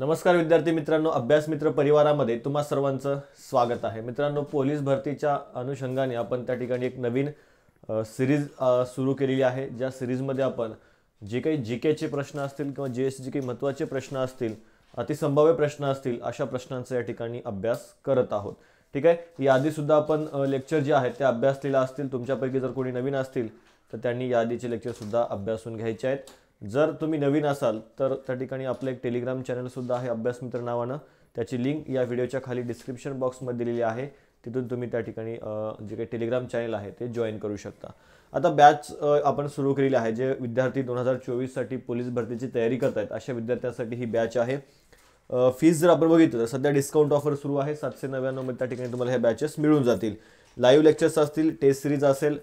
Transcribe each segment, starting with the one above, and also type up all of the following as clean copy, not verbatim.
नमस्कार विद्यार्थी मित्रांनो, अभ्यास मित्र परिवारामध्ये तुम्हा सर्वांचं स्वागत आहे। मित्रांनो, पोलीस भरतीच्या अनुषंगाने आपण त्या ठिकाणी एक नवीन सिरीज सुरू केलेली आहे। ज्या सिरीजमध्ये आपण जे काही जीकेचे प्रश्न असतील किंवा जीएसचे काही महत्त्वाचे प्रश्न असतील, अतिसंभाव्य प्रश्न असतील, अशा प्रश्नांचा या ठिकाणी अभ्यास करत आहोत। ठीक आहे, याआधी सुद्धा आपण लेक्चर जे आहेत ते अभ्यासलेले असतील। तुमच्यापैकी जर कोणी नवीन असतील तर त्यांनी याआधीचे लेक्चर सुद्धा अभ्यासून घ्यायचे आहेत। जर तुम्ही नवीन असाल तर त्या ठिकाणी आपलं एक टेलिग्राम चॅनल सुद्धा आहे अभ्यास मित्र नावानं। त्याची लिंक या व्हिडिओच्या खाली डिस्क्रिप्शन बॉक्समध्ये दिलेली आहे। तिथून तुम्ही त्या ठिकाणी जे काही टेलिग्राम चॅनल आहे ते जॉईन करू शकता। आता बॅच आपण सुरू केलेली आहे। जे विद्यार्थी 2024 साठी पोलीस भरतीची तयारी करत आहेत अशा विद्यार्थ्यांसाठी ही बॅच आहे। फीस जर आपण बघितलं तर सध्या डिस्काउंट ऑफर सुरू आहे। 799 मध्ये त्या ठिकाणी तुम्हाला हे बॅचेस मिळून जातील। लाईव्ह लेक्चर्स असतील, टेस्ट सिरीज असेल,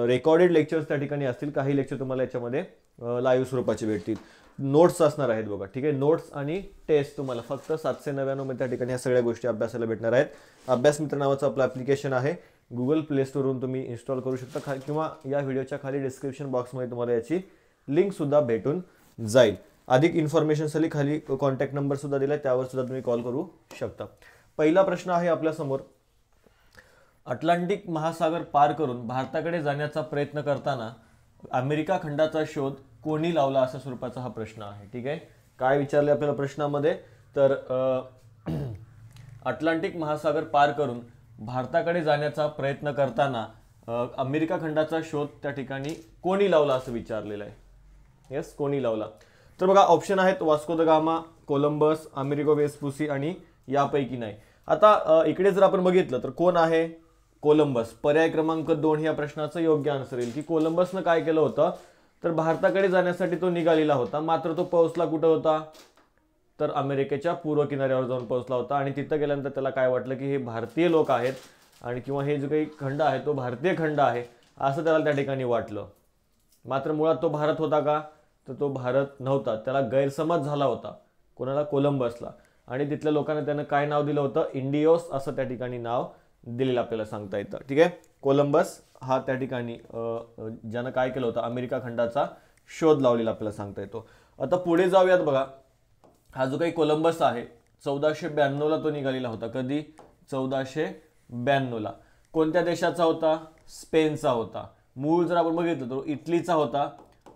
रेकॉर्डेड लेक्चर्स त्या ठिकाणी असतील। काही लेक्चर तुम्हाला याच्यामध्ये लाईव्ह स्वरूपाचे भेटतील। नोट्स असणार आहेत बघा। ठीक आहे, नोट्स आणि टेस्ट तुम्हाला फक्त 799 मध्ये त्या ठिकाणी या सगळ्या गोष्टी अभ्यासाला भेटणार आहेत। अभ्यास मित्र नावाचं आपलं ॲप्लिकेशन आहे, गुगल प्ले स्टोरवरून तुम्ही इन्स्टॉल करू शकता किंवा या व्हिडिओच्या खाली डिस्क्रिप्शन बॉक्समध्ये तुम्हाला याची लिंक सुद्धा भेटून जाईल। अधिक इन्फॉर्मेशनसाठी खाली कॉन्टॅक्ट नंबर सुद्धा दिलाय, त्यावर सुद्धा तुम्ही कॉल करू शकता। पहिला प्रश्न आहे आपल्या समोर, अटलांटिक महासागर पार करून भारताकडे जाण्याचा प्रयत्न करताना अमेरिका खंडाचा शोध कोणी लावला, अशा स्वरूपाचा हा प्रश्न आहे। ठीक आहे, काय विचारले आपल्याला प्रश्नामध्ये, तर अटलांटिक महासागर पार करून भारताकडे जाण्याचा प्रयत्न करताना अमेरिका खंडाचा शोध त्या ठिकाणी कोणी लावला असं विचारलेलं आहे। यस, कोणी लावला। तर बघा ऑप्शन आहेत Vasco the gamma, Columbus, Amerigo Vespucci आणि यापैकी नाही। आता इकडे जर आपण बघितलं तर कोण आहे, कोलंबस। पर्याय क्रमांक 2 या प्रश्नाचं योग्य आन्सर येईल की कोलंबसनं काय केलं होतं तर भारताकडे जाण्यासाठी तो निघालेला होता, मात्र तो पोहोचला कुठं होता तर अमेरिकेच्या पूर्व किनाऱ्यावर जाऊन पोहोचला होता। आणि तिथं गेल्यानंतर त्याला काय वाटलं की हे भारतीय लोक आहेत आणि किंवा हे जो काही खंड आहे तो भारतीय खंड आहे असं त्याला त्या ठिकाणी वाटलं। मात्र मुळात तो भारत होता का तर तो भारत नव्हता। त्याला गैरसमज झाला होता, कोणाला, कोलंबसला। आणि तिथल्या लोकांना त्यानं काय नाव दिलं होतं, इंडियोस असं त्या ठिकाणी नाव दिलेलं आपल्याला सांगता येतं। ठीक आहे, कोलंबस हा त्या ठिकाणी ज्यानं काय केलं होतं अमेरिका खंडाचा शोध लावलेला आपल्याला सांगता येतो। आता पुढे जाऊयात बघा। हा जो काही कोलंबस आहे 1492 ला तो निघालेला होता। कधी, 1492 ला। कोणत्या देशाचा होता, स्पेनचा होता। मूळ जर आपण बघितलं तर इटलीचा होता,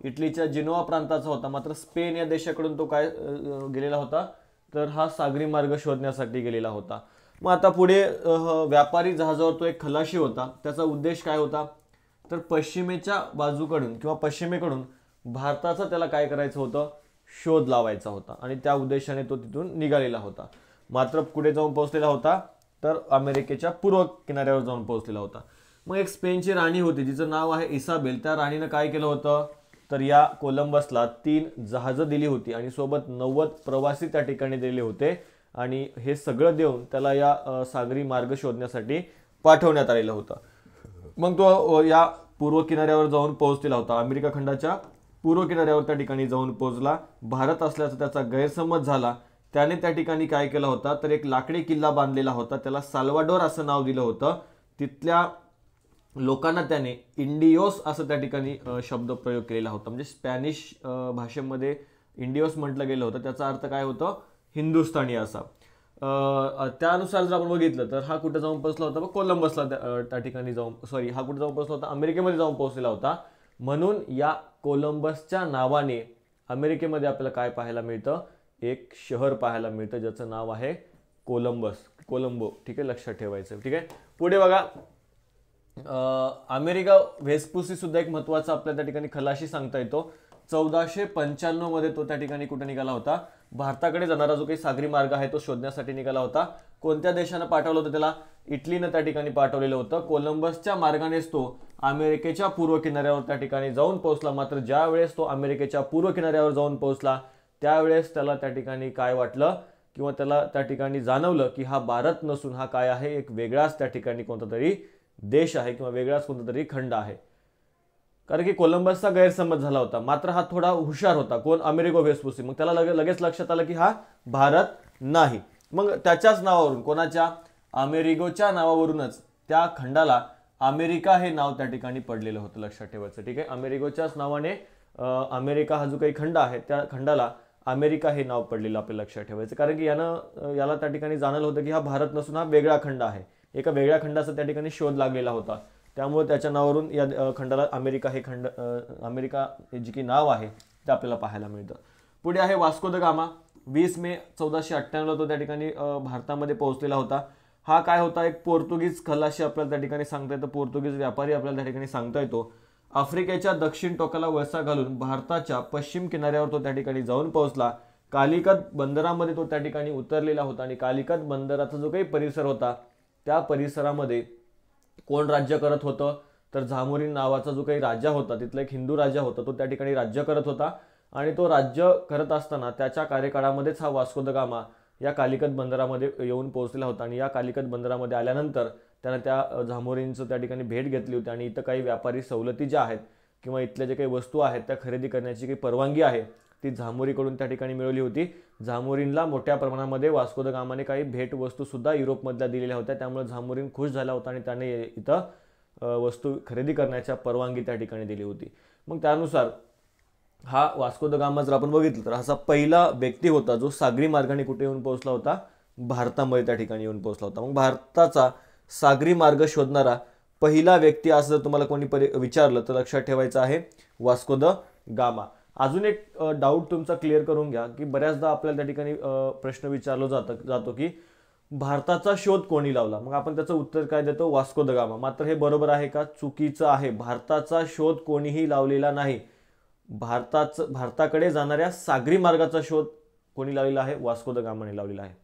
इटलीच्या जिनोआ प्रांताचा होता। मात्र स्पेन या देशाकडून तो काय गेलेला होता तर हा सागरी मार्ग शोधण्यासाठी गेलेला होता। मग आता पुढे व्यापारी जहाजावर तो एक खलाशी होता। त्याचा उद्देश काय होता तर पश्चिमेच्या बाजूकडून किंवा पश्चिमेकडून भारताचा त्याला काय करायचं होतं, शोध लावायचा होता। आणि त्या उद्देशाने तो तिथून निघालेला होता। मात्र पुढे जाऊन पोहोचलेला होता तर अमेरिकेच्या पूर्व किनाऱ्यावर जाऊन पोहोचलेला होता। मग एक स्पेनची राणी होती जिचं नाव आहे इसाबेल। त्या राणीनं काय केलं होतं तर या कोलंबसला 3 जहाजं दिली होती आणि सोबत 90 प्रवासी त्या ठिकाणी दिले होते। आणि हे सगळं देऊन त्याला या सागरी मार्ग शोधण्यासाठी पाठवण्यात आलेलं होतं। मग तो या पूर्व किनाऱ्यावर जाऊन पोहोचलेला होता, अमेरिका खंडाच्या पूर्व किनाऱ्यावर त्या ठिकाणी जाऊन पोहोचला। भारत असल्याचा त्याचा गैरसमज झाला। त्याने त्या ठिकाणी काय केलं होता तर एक लाकडी किल्ला बांधलेला होता, त्याला साल्वाडोर असं नाव दिलं होतं। तिथल्या लोकांना त्याने इंडियोस असं त्या ठिकाणी शब्द प्रयोग केलेला होता। म्हणजे स्पॅनिश भाषेमध्ये इंडियोस म्हटलं गेलं होतं, त्याचा अर्थ काय होतं, हिंदुस्थानी असा। त्यानुसार जर आपण बघितलं तर हा कुठे जाऊन पोहोचला होता, कोलंबसला त्या ठिकाणी जाऊन, सॉरी, हा कुठे जाऊन पोहोचला होता, अमेरिकेमध्ये जाऊन पोहोचलेला होता। म्हणून या कोलंबसच्या नावाने अमेरिकेमध्ये आपल्याला काय पाहायला मिळतं, एक शहर पाहायला मिळतं ज्याचं नाव आहे कोलंबस, कोलंबो। ठीक आहे, लक्षात ठेवायचं। ठीक आहे, पुढे बघा, अमेरिका वेस्पुसी सुद्धा एक महत्वाचा आपल्या त्या ठिकाणी खलाशी सांगता येतो। 1495 मध्ये तो त्या ठिकाणी कुठे निघाला होता, भारताकडे जाणारा जो काही सागरी मार्ग आहे तो शोधण्यासाठी निघाला होता। कोणत्या देशानं पाठवलं होतं त्याला, इटलीनं त्या ठिकाणी पाठवलेलं होतं। कोलंबसच्या मार्गानेच तो अमेरिकेच्या पूर्व किनाऱ्यावर त्या ठिकाणी जाऊन पोहोचला। मात्र ज्या वेळेस तो अमेरिकेच्या पूर्व किनाऱ्यावर जाऊन पोहोचला त्यावेळेस त्याला त्या ठिकाणी काय वाटलं किंवा त्याला त्या ठिकाणी जाणवलं की हा भारत नसून हा काय आहे, एक वेगळाच त्या ठिकाणी कोणता तरी देश आहे किंवा वेगळाच कोणता तरी खंड आहे। कारण की कोलंबसचा गैरसमज झाला होता। मात्र हा थोडा हुशार होता, कोण, अमेरिगो वेस्पुसी। मग त्याला लगेच लक्षात आलं की हा भारत नाही। मग त्याच्याच नावावरून, कोणाच्या, अमेरिगोच्या नावावरूनच त्या खंडाला अमेरिका हे नाव त्या ठिकाणी पडलेलं होतं, लक्षात ठेवायचं। ठीक आहे, अमेरिगोच्याच नावाने अमेरिका हा जो काही खंड आहे त्या खंडाला अमेरिका हे नाव पडलेलं आपल्याला लक्षात ठेवायचं, कारण की याला त्या ठिकाणी जाणवलं होतं की हा भारत नसून हा वेगळा खंड आहे. एका वेगळ्या खंडाचा त्या ठिकाणी शोध लागलेला होता, त्यामुळे त्याच्या नावावरून या खंडाला अमेरिका हे खंड अमेरिका हे जे की नाव आहे ते आपल्याला पाहायला मिळतं. पुढे आहे वास्को द गामा. 20 मे 1498 तो त्या ठिकाणी भारतामध्ये पोहोचलेला होता. हा काय होता, एक पोर्तुगीज खलाशी आपल्याला त्या ठिकाणी सांगता येतं, पोर्तुगीज व्यापारी आपल्याला त्या ठिकाणी सांगता येतो. आफ्रिकेच्या दक्षिण टोकाला वळसा घालून भारताच्या पश्चिम किनाऱ्यावर तो त्या ठिकाणी जाऊन पोहोचला. कालिकत बंदरामध्ये तो त्या ठिकाणी उतरलेला होता आणि कालिकत बंदराचा जो काही परिसर होता त्या परिसरामध्ये कोण राज्य करत होतं, तर झामोरीन नावाचा जो काही राजा होता, तिथला एक हिंदू राजा होता, तो त्या ठिकाणी राज्य करत होता. आणि तो राज्य करत असताना त्याच्या कार्यकाळामध्येच हा वास्को द गामा या कालिकत बंदरामध्ये येऊन पोहोचलेला होता. आणि या कालिकत बंदरामध्ये आल्यानंतर त्यानं त्या झामोरींचं त्या ठिकाणी भेट घेतली होती आणि इथं काही व्यापारी सवलती ज्या आहेत किंवा इथल्या जे काही वस्तू आहेत त्या खरेदी करण्याची काही परवानगी आहे ती झामोरीकडून त्या ठिकाणी मिळवली होती. झामोरींना मोठ्या प्रमाणामध्ये वास्को द गामाने काही भेट वस्तू सुद्धा युरोपमधल्या दिलेल्या होत्या, त्यामुळे झामोरीन खुश झाला होता आणि त्याने इथं वस्तू खरेदी करण्याच्या परवानगी त्या ठिकाणी दिली होती. मग त्यानुसार हा वास्को द गामा जर आपण बघितलं तर असा पहिला व्यक्ती होता जो सागरी मार्गाने कुठे येऊन पोहोचला होता, भारतामध्ये त्या ठिकाणी येऊन पोहोचला होता. मग भारताचा सागरी मार्ग शोधणारा पहिला व्यक्ती असं जर तुम्हाला कोणी विचारलं तर लक्षात ठेवायचं आहे वास्को द गामा. अजून एक डाऊट तुमचा क्लिअर करून घ्या की बऱ्याचदा आपल्याला त्या ठिकाणी प्रश्न विचारला जातो की भारताचा शोध कोणी लावला. मग आपण त्याचं उत्तर काय देतो, वास्को द गामा. मात्र हे बरोबर आहे का, चुकीचं आहे. भारताचा शोध कोणीही लावलेला नाही. भारताकडे जाणाऱ्या सागरी मार्गाचा शोध कोणी लावलेला आहे, वास्को द गामाने लावलेला आहे.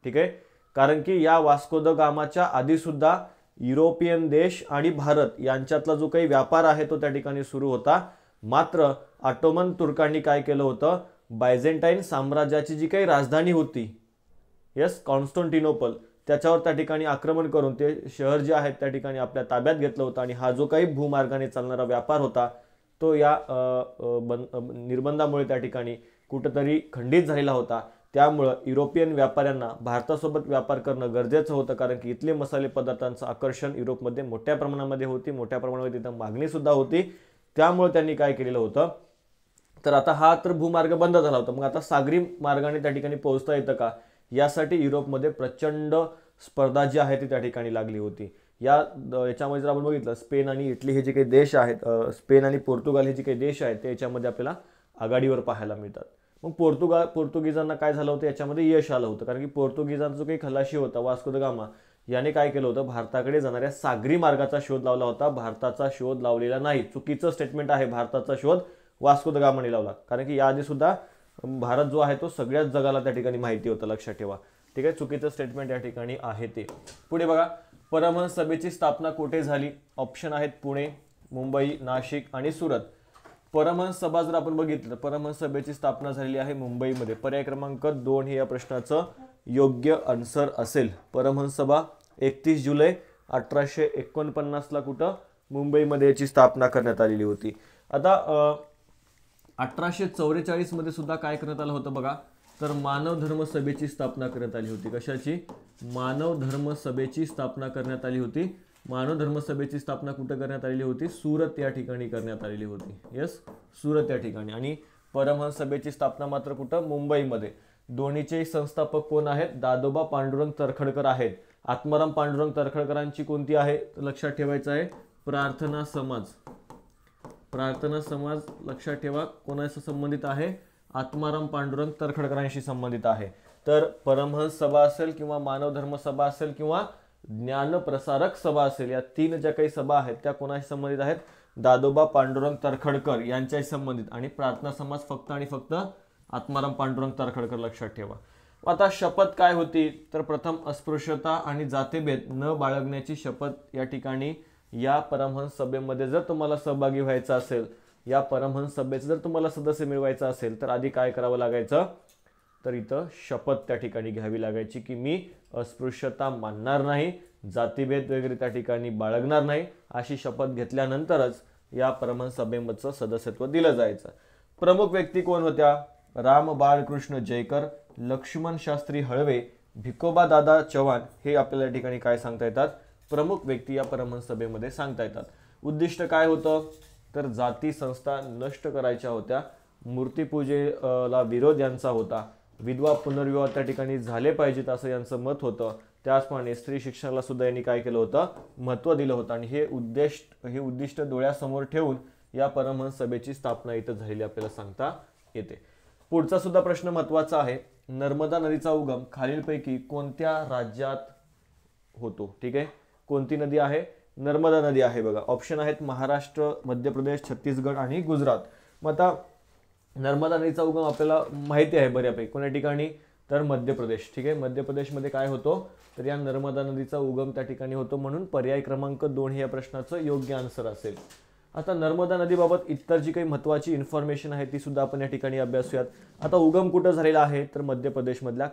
ठीक आहे, कारण की या वास्को द गामाच्या आधी सुद्धा युरोपियन देश आणि भारत यांच्यातला जो काही व्यापार आहे तो त्या ठिकाणी सुरू होता. मात्र ऑटोमन तुर्कांनी काय केलं होतं, बायझेंटाईन साम्राज्याची जी काही राजधानी होती, कॉन्स्टँटिनोपल, त्याच्यावर त्या ठिकाणी आक्रमण करून ते शहर जे आहेत त्या ठिकाणी आपल्या ताब्यात घेतलं होतं. आणि हा जो काही भूमार्गाने चालणारा व्यापार होता तो या निर्बंधामुळे त्या ठिकाणी कुठंतरी खंडित झालेला होता. त्यामुळं युरोपियन व्यापाऱ्यांना भारतासोबत व्यापार करणं गरजेचं होतं, कारण की इथले मसाले पदार्थांचं आकर्षण युरोपमध्ये मोठ्या प्रमाणामध्ये होती, मोठ्या प्रमाणामध्ये तिथं मागणी सुद्धा होती. त्यामुळे त्यांनी काय केलेलं होतं, तर आता हा तर भूमार्ग बंद झाला होता, मग आता सागरी मार्गाने त्या ठिकाणी पोहोचता येतं का, यासाठी युरोपमध्ये प्रचंड स्पर्धा जी आहे ती त्या ठिकाणी लागली होती. याच्यामध्ये जर आपण बघितलं स्पेन आणि इटली हे जे काही देश आहेत, स्पेन आणि पोर्तुगाल हे जे काही देश आहेत ते याच्यामध्ये आपल्याला आघाडीवर पाहायला मिळतात. मग पोर्तुगीजांना काय झालं होतं, याच्यामध्ये यश आलं होतं, कारण की पोर्तुगीजांचा जो काही खलाशी होता वास्को द गामा याने काय केलं होतं, भारताकडे जाणाऱ्या सागरी मार्गाचा शोध लावला होता. भारताचा शोध लावलेला नाही. चुकीचं स्टेटमेंट आहे, भारताचा शोध वास्को द गामाने लावला, कारण की याआधी सुद्धा भारत जो आहे तो सगळ्याच जगाला त्या ठिकाणी माहिती होतं, लक्षात ठेवा. ठीक आहे, चुकीचं स्टेटमेंट या ठिकाणी आहे ते. पुढे बघा, परमहंस सभेची स्थापना कुठे झाली. ऑप्शन आहेत पुणे, मुंबई, नाशिक आणि सुरत. परमहंस सभा जर आपण बघितलं तर परमहंस सभेची स्थापना झालेली आहे मुंबईमध्ये. पर्याय क्रमांक 2 हे या प्रश्नाचं योग्य आन्सर असेल. परमहंस सभा 31 जुलै 1849 कुठं, मुंबईमध्ये याची स्थापना करण्यात आलेली होती. आता 1844 मध्ये सुद्धा काय करण्यात आलं होतं बघा, तर मानव धर्म सभेची स्थापना करण्यात आली होती. कशाची, मानव धर्म सभेची स्थापना करण्यात आली होती. मानव धर्म सभेची स्थापना कुठे करण्यात आलेली होती, सुरत या ठिकाणी करण्यात आलेली होती. सुरत या ठिकाणी. आणि परमहंस सभेची स्थापना मात्र कुठं, मुंबईमध्ये. दोन्हीचे संस्थापक कोण आहेत, दादोबा पांडुरंग तरखडकर आहेत. आत्माराम पांडुरंग तरखडकरांची कोणती आहे, लक्षात ठेवायचं आहे, प्रार्थना समाज. प्रार्थना समाज लक्षात ठेवा, कोणाशी संबंधित आहे, आत्माराम पांडुरंग तरखडकरांशी संबंधित आहे. तर परमहंस सभा असेल किंवा मानव धर्म सभा असेल किंवा ज्ञानप्रसारक सभा असेल, या 3 ज्या काही सभा आहेत त्या कोणाशी संबंधित आहेत, दादोबा पांडुरंग तरखडकर यांच्याशी संबंधित. आणि प्रार्थना समाज फक्त आणि फक्त आत्माराम पांडुरंग तरखडकर, लक्षात ठेवा. आता शपथ काय होती, तर प्रथम अस्पृश्यता आणि जातीभेद न बाळगण्याची शपथ या ठिकाणी या परमहंस सभेमध्ये जर तुम्हाला सहभागी व्हायचं असेल, या परमहंस सभेचं जर तुम्हाला सदस्य मिळवायचं असेल तर आधी काय करावं लागायचं, तर इथं शपथ त्या ठिकाणी घ्यावी लागायची की मी अस्पृश्यता मानणार नाही, जातीभेद वगैरे त्या ठिकाणी बाळगणार नाही, अशी शपथ घेतल्यानंतरच या परमहंस सभेमधचं सदस्यत्व दिलं जायचं. प्रमुख व्यक्ती कोण होत्या, राम बाळकृष्ण जयकर, लक्ष्मण शास्त्री हळवे, भिकोबा दादा चव्हाण, हे आपल्याला या ठिकाणी काय सांगता येतात, प्रमुख व्यक्ती या परमहंस सभेमध्ये सांगता येतात. उद्दिष्ट काय होतं, तर जाती संस्था नष्ट करायच्या होत्या मूर्तिपूजेला विरोध यांचा होता, विधवा पुनर्विवाह त्या ठिकाणी झाले पाहिजेत असं यांचं मत होतं, त्याचप्रमाणे स्त्री शिक्षणाला सुद्धा यांनी काय केलं होतं, महत्त्व दिलं होतं आणि हे उद्दिष्ट डोळ्यासमोर ठेवून या परमहंस सभेची स्थापना इथं झालेली आपल्याला सांगता येते. पुढचा सुद्धा प्रश्न महत्त्वाचा आहे. नर्मदा नदीचा उगम खालीलपैकी कोणत्या राज्यात होतो? ठीक आहे, कोणती नदी आहे? नर्मदा नदी आहे. बघा ऑप्शन आहेत महाराष्ट्र, मध्य प्रदेश, छत्तीसगड आणि गुजरात. मग आता नर्मदा नदीचा उगम आपल्याला माहिती आहे बऱ्यापैकी, कोणत्या ठिकाणी? तर मध्य प्रदेश. ठीक आहे, मध्य प्रदेशमध्ये काय होतो, तर या नर्मदा नदीचा उगम त्या ठिकाणी होतो, म्हणून पर्याय क्रमांक 2 हे या प्रश्नाचं योग्य आन्सर असेल. आता नर्मदा नदीबाबत इतर जी काही महत्त्वाची इन्फॉर्मेशन आहे ती सुद्धा आपण या ठिकाणी अभ्यासूयात. आता उगम कुठं झालेला आहे, तर मध्य प्रदेशमधल्या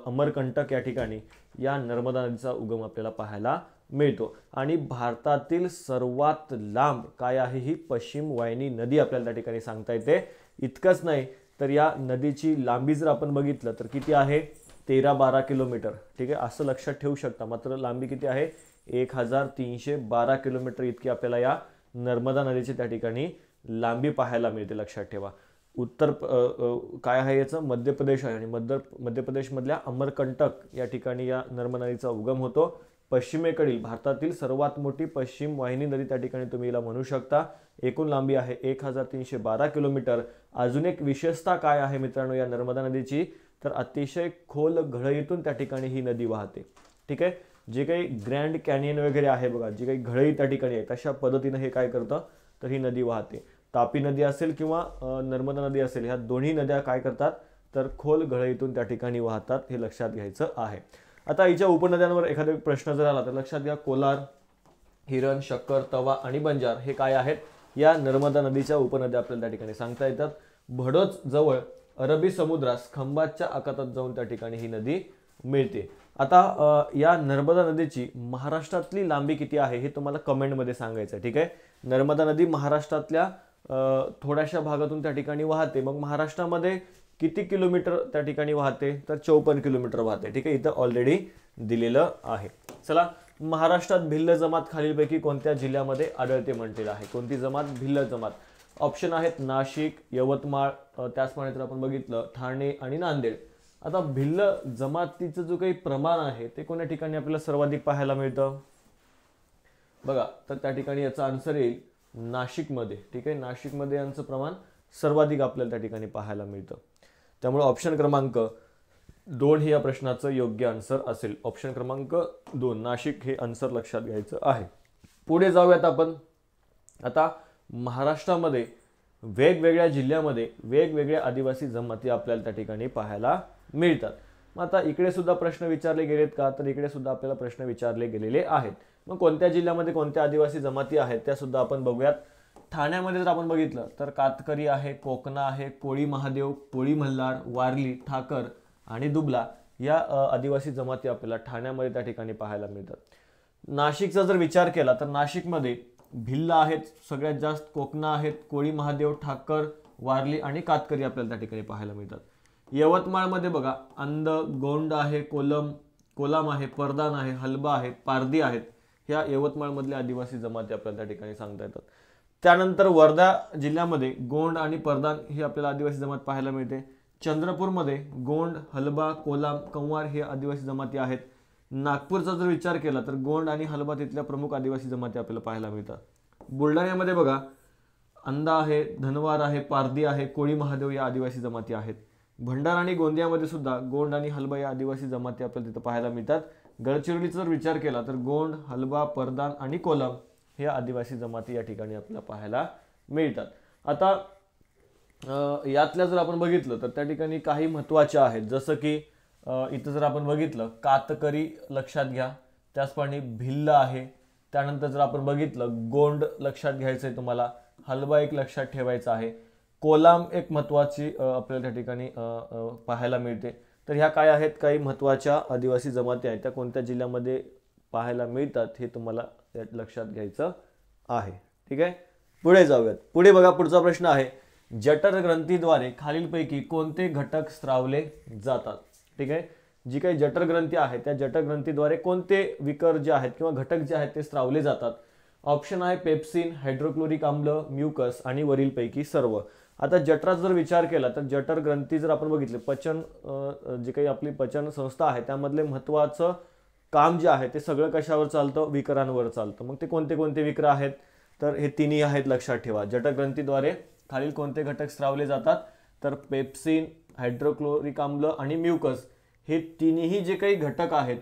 अमरकंटक या ठिकाणी या नर्मदा नदीचा उगम आपल्याला पाहायला मिळतो. आणि भारतातील सर्वात लांब काय आहे, ही पश्चिम वाहिनी नदी आपल्याला त्या ठिकाणी सांगता येते. इतकंच नाही तर या नदीची लांबी जर आपण बघितलं तर किती आहे, 13-12 किलोमीटर. ठीक आहे, असं लक्षात ठेवू शकता. मात्र लांबी किती आहे, 1312 किलोमीटर इतकी आपल्याला या नर्मदा नदीची त्या ठिकाणी लांबी पाहायला मिळते. लक्षात ठेवा. उत्तर काय आहे याचं, मध्य प्रदेश आहे आणि मध्य प्रदेशमधल्या अमरकंटक या ठिकाणी या नर्मदा नदीचा उगम होतो. पश्चिमेकडील भारतातील सर्वात मोठी पश्चिम वाहिनी नदी त्या ठिकाणी तुम्ही हिला म्हणू शकता. एकूण लांबी आहे 1312 किलोमीटर. अजून एक विशेषता काय आहे मित्रांनो या नर्मदा नदीची, तर अतिशय खोल घळईतून त्या ठिकाणी ही नदी वाहते. ठीक आहे, जे काही ग्रँड कॅनियन वगैरे आहे बघा, जी काही घळई त्या ठिकाणी आहे तशा पद्धतीने हे काय करतं, तर ही नदी वाहते. तापी नदी असेल किंवा नर्मदा नदी असेल, ह्या दोन्ही नद्या काय करतात, तर खोल घळईतून त्या ठिकाणी वाहतात. हे लक्षात घ्यायचं आहे. आता हिच्या उपनद्यांवर एखादा प्रश्न जर आला तर लक्षात घ्या, कोलार, हिरण, शक्कर, तवा आणि बंजार हे काय आहेत, या नर्मदा नदीच्या उपनद्या आपल्याला त्या ठिकाणी सांगता येतात. भडोच जवळ अरबी समुद्रास खंबातच्या आखातात जाऊन त्या ठिकाणी ही नदी मिळते. आता या नर्मदा नदीची महाराष्ट्रातली लांबी किती आहे हे तुम्हाला कमेंटमध्ये सांगायचं आहे. ठीक आहे, नर्मदा नदी महाराष्ट्रातल्या थोड्याशा भागातून त्या ठिकाणी वाहते. मग महाराष्ट्रामध्ये किती किलोमीटर त्या ठिकाणी वाहते, तर 54 किलोमीटर वाहते. ठीक आहे, इथं ऑलरेडी दिलेलं आहे. चला, महाराष्ट्रात भिल्ल जमात खालीलपैकी कोणत्या जिल्ह्यामध्ये आढळते म्हटलेलं आहे. कोणती जमात? भिल्ल जमात. ऑप्शन आहेत नाशिक, यवतमाळ, त्याचप्रमाणे जर आपण बघितलं ठाणे आणि नांदेड. आता भिल्ल जमातीचं जो काही प्रमाण आहे ते कोणत्या ठिकाणी आपल्याला सर्वाधिक पाहायला मिळतं बघा, तर त्या ठिकाणी याचा आन्सर येईल नाशिकमध्ये. ठीक आहे, नाशिकमध्ये यांचं प्रमाण सर्वाधिक आपल्याला त्या ठिकाणी पाहायला मिळतं. त्यामुळे ऑप्शन क्रमांक 2 हे या प्रश्नाचं योग्य आन्सर असेल. ऑप्शन क्रमांक 2 नाशिक हे आन्सर लक्षात घ्यायचं आहे. पुढे जाऊयात आपण. आता महाराष्ट्रामध्ये वेगवेगळ्या जिल्ह्यामध्ये वेगवेगळ्या आदिवासी जमाती आपल्याला त्या ठिकाणी पाहायला मिळतात. मग आता इकडे सुद्धा प्रश्न विचारले गेलेत का, तर इकडे सुद्धा आपल्याला प्रश्न विचारले गेलेले आहेत. मग कोणत्या जिल्ह्यामध्ये कोणत्या आदिवासी जमाती आहेत त्या सुद्धा आपण बघूयात. ठाण्यामध्ये जर आपण बघितलं तर कातकरी आहे, कोकणा आहे, कोळी महादेव, कोळी मल्हार, वारली, ठाकर आणि दुबला या आदिवासी जमाती आपल्याला ठाण्यामध्ये त्या ठिकाणी पाहायला मिळतात. नाशिकचा जर विचार केला तर नाशिकमध्ये भिल्ल आहेत सगळ्यात जास्त, कोकणा आहेत, कोळी महादेव, ठाकर, वारली आणि कातकरी आपल्याला त्या ठिकाणी पाहायला मिळतात. यवतमाळमध्ये बघा अंध, गोंड आहे, कोलाम आहे, परदान आहे, हलबा आहे, पारधी आहेत. ह्या यवतमाळमधल्या आदिवासी जमाती आपल्याला त्या ठिकाणी सांगता येतात. त्यानंतर वर्धा जिल्ह्यामध्ये गोंड आणि परदान ही आपल्याला आदिवासी जमात पाहायला मिळते. चंद्रपूरमध्ये गोंड, हलबा, कोलाम, कंवार हे आदिवासी जमाती आहेत. नागपूरचा जर विचार केला तर गोंड आणि हलबा तिथल्या प्रमुख आदिवासी जमाती आपल्याला पाहायला मिळतात. बुलढाण्यामध्ये बघा अंधा आहे, धनवार आहे, पारधी आहे, कोळी महादेव या आदिवासी जमाती आहेत. भंडारा आणि गोंदियामध्ये सुद्धा गोंड आणि हलबा या आदिवासी जमाती आपल्याला तिथं पाहायला मिळतात. गडचिरोलीचा जर विचार केला तर गोंड, हलबा, परदान आणि कोलाम हे आदिवासी जमाती या ठिकाणी आपल्याला पाहायला मिळतात. आता यातल्या जर आपण बघितलं तर त्या ठिकाणी काही महत्त्वाच्या आहेत, जसं की इथं जर आपण बघितलं कातकरी लक्षात घ्या, त्याचप्रमाणे भिल्ल आहे. त्यानंतर जर आपण बघितलं गोंड लक्षात घ्यायचं आहे तुम्हाला, हलबा एक लक्षात ठेवायचा आहे, कोलाम एक महत्त्वाची आपल्याला त्या ठिकाणी पाहायला मिळते. तर ह्या काय आहेत, काही महत्त्वाच्या आदिवासी जमाती आहेत, त्या कोणत्या जिल्ह्यामध्ये पाहायला मिळतात हे तुम्हाला लक्षात घ्यायचं आहे. ठीक आहे, पुढे जाऊयात. पुढे बघा पुढचा प्रश्न आहे, जठर ग्रंथीद्वारे खालीलपैकी कोणते घटक स्त्रावले जातात. ठीक आहे, जी काही जठर ग्रंथी आहे त्या जठर ग्रंथीद्वारे कोणते विकर जे आहेत किंवा घटक जे आहेत ते स्त्रावले जातात. ऑप्शन आहे पेप्सिन, हायड्रोक्लोरिक आम्ल, म्युकस आणि वरीलपैकी सर्व. आता जठराचा जर विचार केला तर जठर ग्रंथी जर आपण बघितले, पचन जे काही आपली पचन संस्था आहे त्यामधले महत्त्वाचं काम जे आहे ते सगळं कशावर चालतं, विकरांवर चालतं. मग ते कोणते कोणते विकर आहेत, तर हे तिन्ही आहेत लक्षात ठेवा. जठरग्रंथीद्वारे खालील कोणते घटक स्त्रावले जातात, तर पेप्सिन, हायड्रोक्लोरिक आम्ल आणि म्युकस हे तिन्ही जे काही घटक आहेत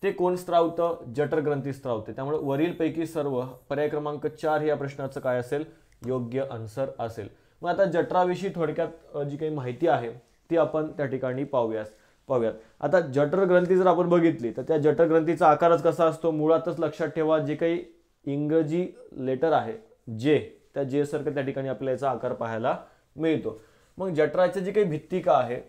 ते कोण स्त्रावतं, जठरग्रंथी स्त्रावते. त्यामुळे वरीलपैकी सर्व पर्याय क्रमांक 4 या प्रश्नाचं काय असेल, योग्य आन्सर असेल. मग आता जठराविषयी थोडक्यात जी काही माहिती आहे ती आपण त्या ठिकाणी पाहूयात. आता जठरग्रंथी जर आपण बघितली तर त्या जठरग्रंथीचा आकारच कसा असतो, मुळातच लक्षात ठेवा, जे काही इंग्रजी लेटर आहे जे, त्या जे सारखं त्या ठिकाणी आपल्याला याचा आकार पाहायला मिळतो. मग जठराची जी काही भित्तिका आहे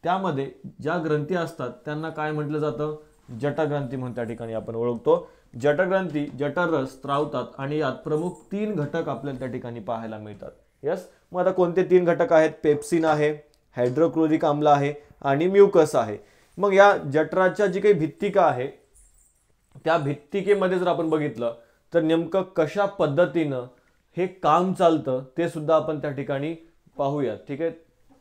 त्यामध्ये ज्या ग्रंथी असतात त्यांना काय म्हटलं जातं, जठरग्रंथी म्हणून त्या ठिकाणी आपण ओळखतो. जठरग्रंथी जठररस स्त्रावतात आणि यात प्रमुख 3 घटक आपल्याला त्या ठिकाणी पाहायला मिळतात. यस, मग आता कोणते 3 घटक आहेत, पेप्सिन आहे, हायड्रोक्लोरिक आम्ल आहे आणि म्युकस आहे. मग या जठराच्या जी काही भित्तिका आहे त्या भित्तिकेमध्ये जर आपण बघितलं तर नेमकं कशा पद्धतीनं हे काम चालतं ते सुद्धा आपण त्या ठिकाणी पाहूयात. ठीक आहे,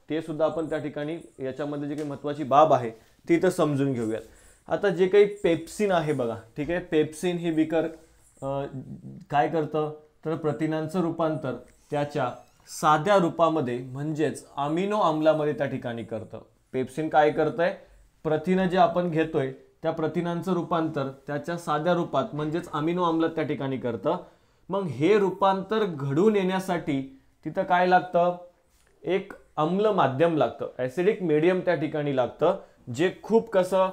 ते सुद्धा आपण त्या ठिकाणी याच्यामध्ये जी काही महत्त्वाची बाब आहे ती तर समजून घेऊयात. आता जे काही पेप्सिन आहे बघा, ठीक आहे, पेप्सिन हे विकर काय करतं, तर प्रथिनांचं रूपांतर त्याच्या साध्या रूपामध्ये म्हणजेच अमिनो आम्लामध्ये त्या ठिकाणी करतं. पेप्सिन काय करतंय, प्रथिनं जे आपण घेतोय त्या प्रथिनांचं रूपांतर त्याच्या साध्या रूपात म्हणजेच अमिनो आम्लात त्या ठिकाणी करतं. मग हे रूपांतर घडून येण्यासाठी तिथं काय लागतं, एक आम्ल माध्यम लागतं, ॲसिडिक मीडियम त्या ठिकाणी लागतं, जे खूप कसं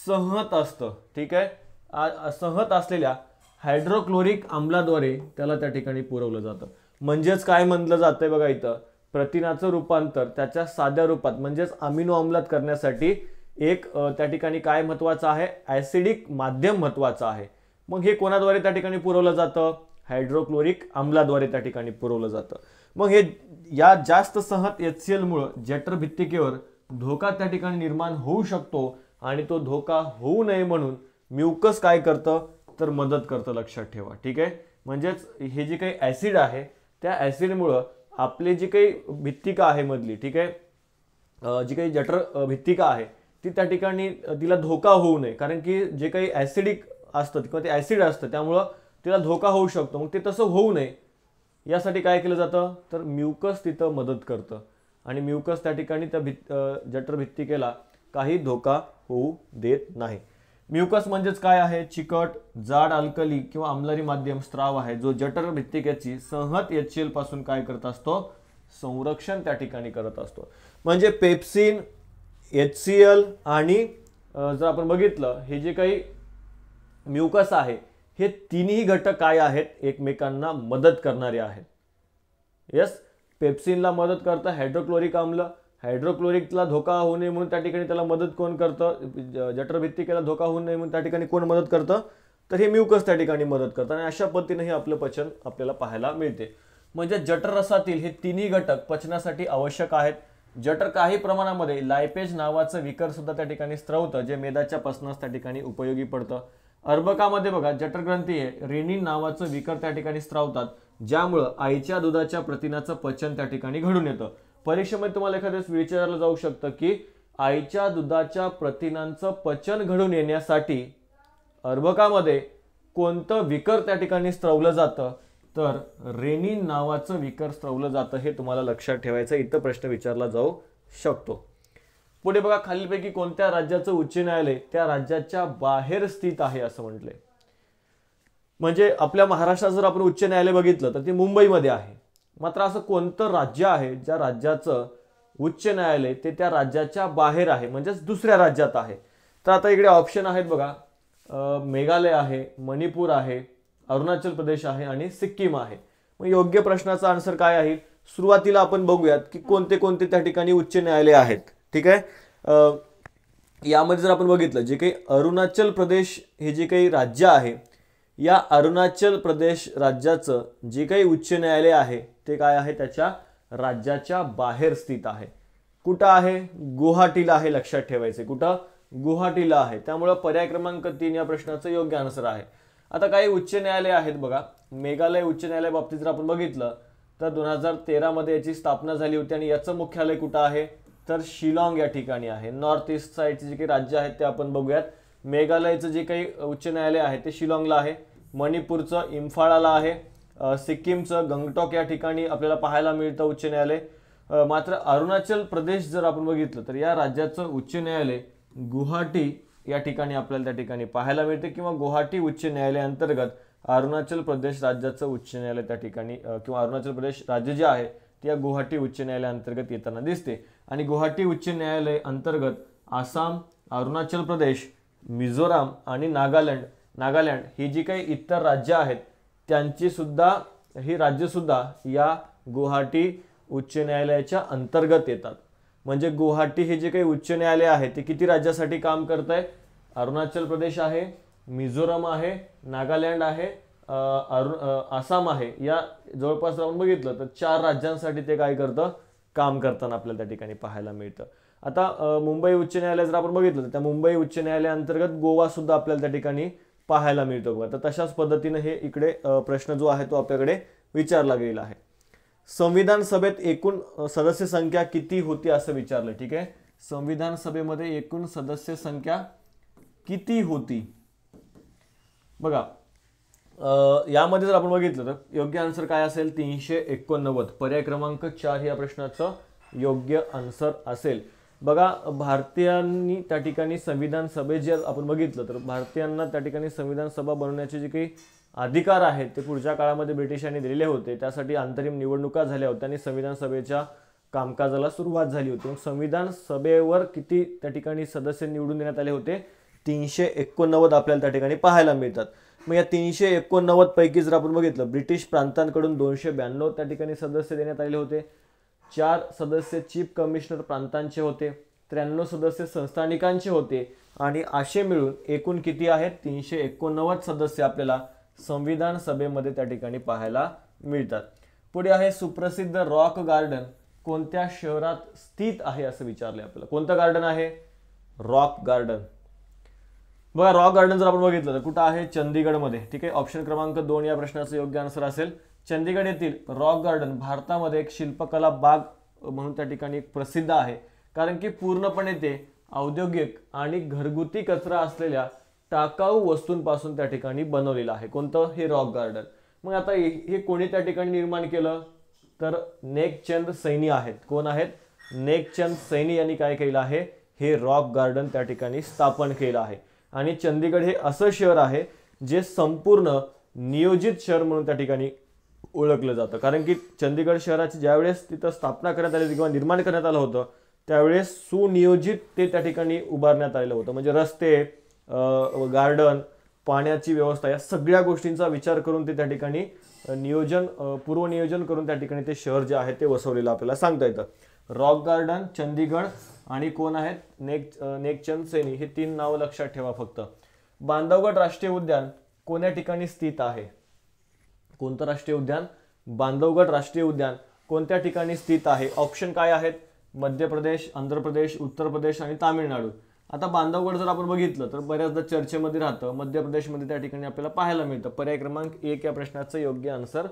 संहत असतं. ठीक आहे, संहत असलेल्या हायड्रोक्लोरिक आम्लाद्वारे त्याला त्या ठिकाणी पुरवलं जातं. म्हणजेच काय म्हटलं जातंय बघा इथं, प्रथिनाचं रूपांतर त्याच्या साध्या रूपात म्हणजेच अमिनो आम्लात करण्यासाठी एक त्या ठिकाणी काय महत्त्वाचं आहे, ॲसिडिक माध्यम महत्त्वाचं आहे. मग हे कोणाद्वारे त्या ठिकाणी पुरवलं जातं, हायड्रोक्लोरिक आम्लाद्वारे त्या ठिकाणी पुरवलं जातं. मग हे या जास्त सहत HCl मुळे जठर भित्तिकेवर धोका त्या ठिकाणी निर्माण होऊ शकतो आणि तो धोका होऊ नये म्हणून म्युकस काय करतं, तर मदत करतं, लक्षात ठेवा. ठीक आहे, म्हणजेच हे जे काही ॲसिड आहे त्या ॲसिडमुळं आपली जी काही भित्तिका आहे मधली, ठीक आहे, जी काही जठर भित्तिका आहे ती त्या ठिकाणी तिला धोका होऊ नये, कारण की जे काही ॲसिडिक असतं किंवा ते ॲसिड असतं त्यामुळं तिला धोका होऊ शकतो. मग ते तसं होऊ नये यासाठी काय केलं जातं, तर म्युकस तिथं मदत करतं आणि म्युकस त्या ठिकाणी त्या जठर भित्तिकेला काही धोका होऊ देत नाही. म्युकस म्हणजेच काय आहे, चिकट, जाड, अल्कली किंवा आम्लारी माध्यम स्त्राव आहे जो जठर भित्तिकेची संहत HCl पासून काय करत असतो, संरक्षण त्या ठिकाणी करत असतो. म्हणजे पेप्सिन, HCl आणि जर आपण बघितलं हे जे काही म्युकस आहे हे तिन्ही घटक काय आहेत, एकमेकांना मदत करणारे आहेत. यस, पेप्सिनला मदत करतं हायड्रोक्लोरिक आम्ल, हायड्रोक्लोरिकला धोका होऊ नये म्हणून त्या ठिकाणी त्याला मदत कोण करतं, जठर भित्तिकेला धोका होऊ नये म्हणून त्या ठिकाणी कोण मदत करतं, तर हे म्युकस त्या ठिकाणी मदत करतं आणि अशा पद्धतीने हे आपलं पचन आपल्याला पाहायला मिळते. म्हणजे जठर रसातील हे तिन्ही घटक पचनासाठी आवश्यक आहेत. जठर काही प्रमाणामध्ये लायपेज नावाचं विकर सुद्धा त्या ठिकाणी स्त्रवतं जे मेदाच्या पचनास त्या ठिकाणी उपयोगी पडतं. अर्भकामध्ये बघा जठरग्रंथी आहे रेनिन नावाचं विकर त्या ठिकाणी स्त्रावतात ज्यामुळं आईच्या दुधाच्या प्रथिनाचं पचन त्या ठिकाणी घडून येतं. परीक्षेमध्ये तुम्हाला एखाद्या विचारलं जाऊ शकतं की आईच्या दुधाच्या प्रथिनांचं पचन घडून येण्यासाठी अर्भकामध्ये कोणतं विकर त्या ठिकाणी स्त्रवलं जातं, तर रेनिन नावाचं विकर स्त्रवलं जातं. हे तुम्हाला लक्षात ठेवायचं, इथं प्रश्न विचारला जाऊ शकतो. पुढे बघा खालीलपैकी कोणत्या राज्याचं उच्च न्यायालय त्या राज्याच्या बाहेर स्थित आहे असं म्हटलंय. म्हणजे आपल्या महाराष्ट्रात जर आपण उच्च न्यायालय बघितलं तर ते मुंबईमध्ये आहे. मात्र असं कोणतं राज्य आहे ज्या राज्याचं उच्च न्यायालय ते त्या राज्याच्या बाहेर आहे म्हणजेच दुसऱ्या राज्यात आहे. तर आता इकडे ऑप्शन आहेत बघा, मेघालय आहे, मणिपूर आहे, अरुणाचल प्रदेश आहे आणि सिक्कीम आहे. मग योग्य प्रश्नाचा आन्सर काय आहे, सुरुवातीला आपण बघूयात की कोणते कोणते त्या ठिकाणी उच्च न्यायालय आहेत. ठीक आहे, यामध्ये जर आपण बघितलं जे काही अरुणाचल प्रदेश हे जे काही राज्य आहे या अरुणाचल प्रदेश राज्याचं जे काही उच्च न्यायालय आहे ते काय आहे, त्याच्या राज्याच्या बाहेर स्थित आहे. कुठं आहे, गुवाहाटीला आहे, लक्षात ठेवायचे. कुठं, गुवाहाटीला आहे. त्यामुळे पर्याय क्रमांक 3 या प्रश्नाचं योग्य आन्सर आहे. आता काही उच्च न्यायालय आहेत बघा, मेघालय उच्च न्यायालय बाबतीत जर आपण बघितलं तर 2013 मध्ये याची स्थापना झाली होती आणि याचं मुख्यालय कुठं आहे तर शिलाँग या ठिकाणी आहे. नॉर्थ ईस्ट साईडचे जे काही राज्य आहेत ते आपण बघूयात. मेघालयचं जे काही उच्च न्यायालय आहे ते शिलाँगला आहे, मणिपूरचं इम्फाळाला आहे, सिक्कीमचं गंगटॉक या ठिकाणी आपल्याला पाहायला मिळतं उच्च न्यायालय. मात्र अरुणाचल प्रदेश जर आपण बघितलं तर या राज्याचं उच्च न्यायालय गुवाहाटी या ठिकाणी आपल्याला त्या ठिकाणी पाहायला मिळते, किंवा गुवाहाटी उच्च न्यायालय अंतर्गत अरुणाचल प्रदेश राज्याचं उच्च न्यायालय त्या ठिकाणी किंवा अरुणाचल प्रदेश राज्य जे आहे ते या गुवाहाटी उच्च न्यायालय अंतर्गत येताना दिसते. आणि गुवाहाटी उच्च न्यायालय अंतर्गत आसाम, अरुणाचल प्रदेश, मिझोराम आणि नागालँड ही जी काही इतर राज्य आहेत त्यांची सुद्धा ही राज्य सुद्धा या गुवाहाटी उच्च न्यायालयाच्या अंतर्गत येतात. म्हणजे गुवाहाटी हे जे काही उच्च न्यायालय आहे ते किती राज्यासाठी काम करत आहे? अरुणाचल प्रदेश आहे, मिझोराम आहे, नागालँड आहे, आसाम आहे. या जवळपास आपण बघितलं तर 4 राज्यांसाठी ते काय करतं, काम करताना आपल्याला त्या ठिकाणी पाहायला मिळतं. आता मुंबई उच्च न्यायालय जर आपण बघितलं तर त्या मुंबई उच्च न्यायालयाअंतर्गत गोवा सुद्धा आपल्याला त्या ठिकाणी पाहायला मिळतो बघा. तर तशाच पद्धतीने हे इकडे प्रश्न जो आहे तो आपल्याकडे विचारला गेला आहे. संविधान सभेत एकूण सदस्य संख्या किती होती असं विचारलं. ठीक आहे, संविधान सभेमध्ये एकूण सदस्य संख्या किती होती बघा. यामध्ये जर आपण बघितलं तर योग्य आन्सर काय असेल 389. पर्याय क्रमांक 4 या प्रश्नाचं योग्य आन्सर असेल. बघा, भारतीयांनी त्या ठिकाणी संविधान सभे जे आपण बघितलं तर भारतीयांना त्या ठिकाणी संविधान सभा बनवण्याचे जे काही अधिकार आहेत ते पुढच्या काळामध्ये ब्रिटिशांनी दिलेले होते. त्यासाठी अंतरिम निवडणुका झाल्या होत्या आणि संविधान सभेच्या कामकाजाला सुरुवात झाली होती. मग संविधान सभेवर किती त्या ठिकाणी सदस्य निवडून देण्यात आले होते? 389 आपल्याला त्या ठिकाणी पाहायला मिळतात. मग या 389 पैकी जर आपण बघितलं ब्रिटिश प्रांतांकडून 292 त्या ठिकाणी सदस्य देण्यात आले होते, 4 सदस्य चीफ कमिशनर प्रांतांचे होते, 93 सदस्य संस्थानिकांचे होते आणि असे मिळून एकूण किती आहेत? 389 सदस्य आपल्याला संविधान सभेमध्ये त्या ठिकाणी पाहायला मिळतात. पुढे आहे सुप्रसिद्ध रॉक गार्डन कोणत्या शहरात स्थित आहे असं विचारले आपल्याला. कोणतं गार्डन आहे? Rock garden. बघा, रॉक गार्डन जर आपण बघितलं तर कुठं आहे? चंदीगडमध्ये. ठीक आहे, ऑप्शन क्रमांक 2 या प्रश्नाचं योग्य आन्सर असेल. चंदीगड येथील रॉक गार्डन भारतामध्ये एक शिल्पकला बाग म्हणून त्या ठिकाणी एक प्रसिद्ध आहे, कारण की पूर्णपणे ते औद्योगिक आणि घरगुती कचरा असलेल्या टाकाऊ वस्तूंपासून त्या ठिकाणी बनवलेलं आहे. कोणतं? हे रॉक गार्डन. मग आता हे कोणी त्या ठिकाणी निर्माण केलं तर नेकचंद सैनी आहेत. कोण आहेत? नेकचंद सैनी यांनी काय केलं आहे? हे रॉक गार्डन त्या ठिकाणी स्थापन केलं आहे. आणि चंदीगड हे असं शहर आहे जे संपूर्ण नियोजित शहर म्हणून त्या ठिकाणी ओळखलं जातं, कारण की चंदीगड शहराची ज्यावेळेस तिथं स्थापना करण्यात आली किंवा निर्माण करण्यात आलं होतं त्यावेळेस सुनियोजित ते त्या ठिकाणी उभारण्यात आलेलं होतं. म्हणजे रस्ते, गार्डन, पाण्याची व्यवस्था या सगळ्या गोष्टींचा विचार करून ते त्या ठिकाणी पूर्वनियोजन करून त्या ठिकाणी ते शहर जे आहे ते वसवलेलं आपल्याला सांगता येतं. रॉक गार्डन, चंदीगड आणि कोण आहेत? नेकचंद सैनी. हे 3 नावं लक्षात ठेवा फक्त. बांधवगड राष्ट्रीय उद्यान कोण्या ठिकाणी स्थित आहे? कोणतं राष्ट्रीय उद्यान? बांधवगड राष्ट्रीय उद्यान कोणत्या ठिकाणी स्थित आहे? ऑप्शन काय आहेत? मध्य प्रदेश, आंध्र प्रदेश, उत्तर प्रदेश आणि तामिळनाडू. आता बांधवगड जर आपण बघितलं तर बऱ्याचदा चर्चेमध्ये राहतं, मध्य प्रदेशमध्ये त्या ठिकाणी आपल्याला पाहायला मिळतं. पर्याय क्रमांक 1 या प्रश्नाचं योग्य आन्सर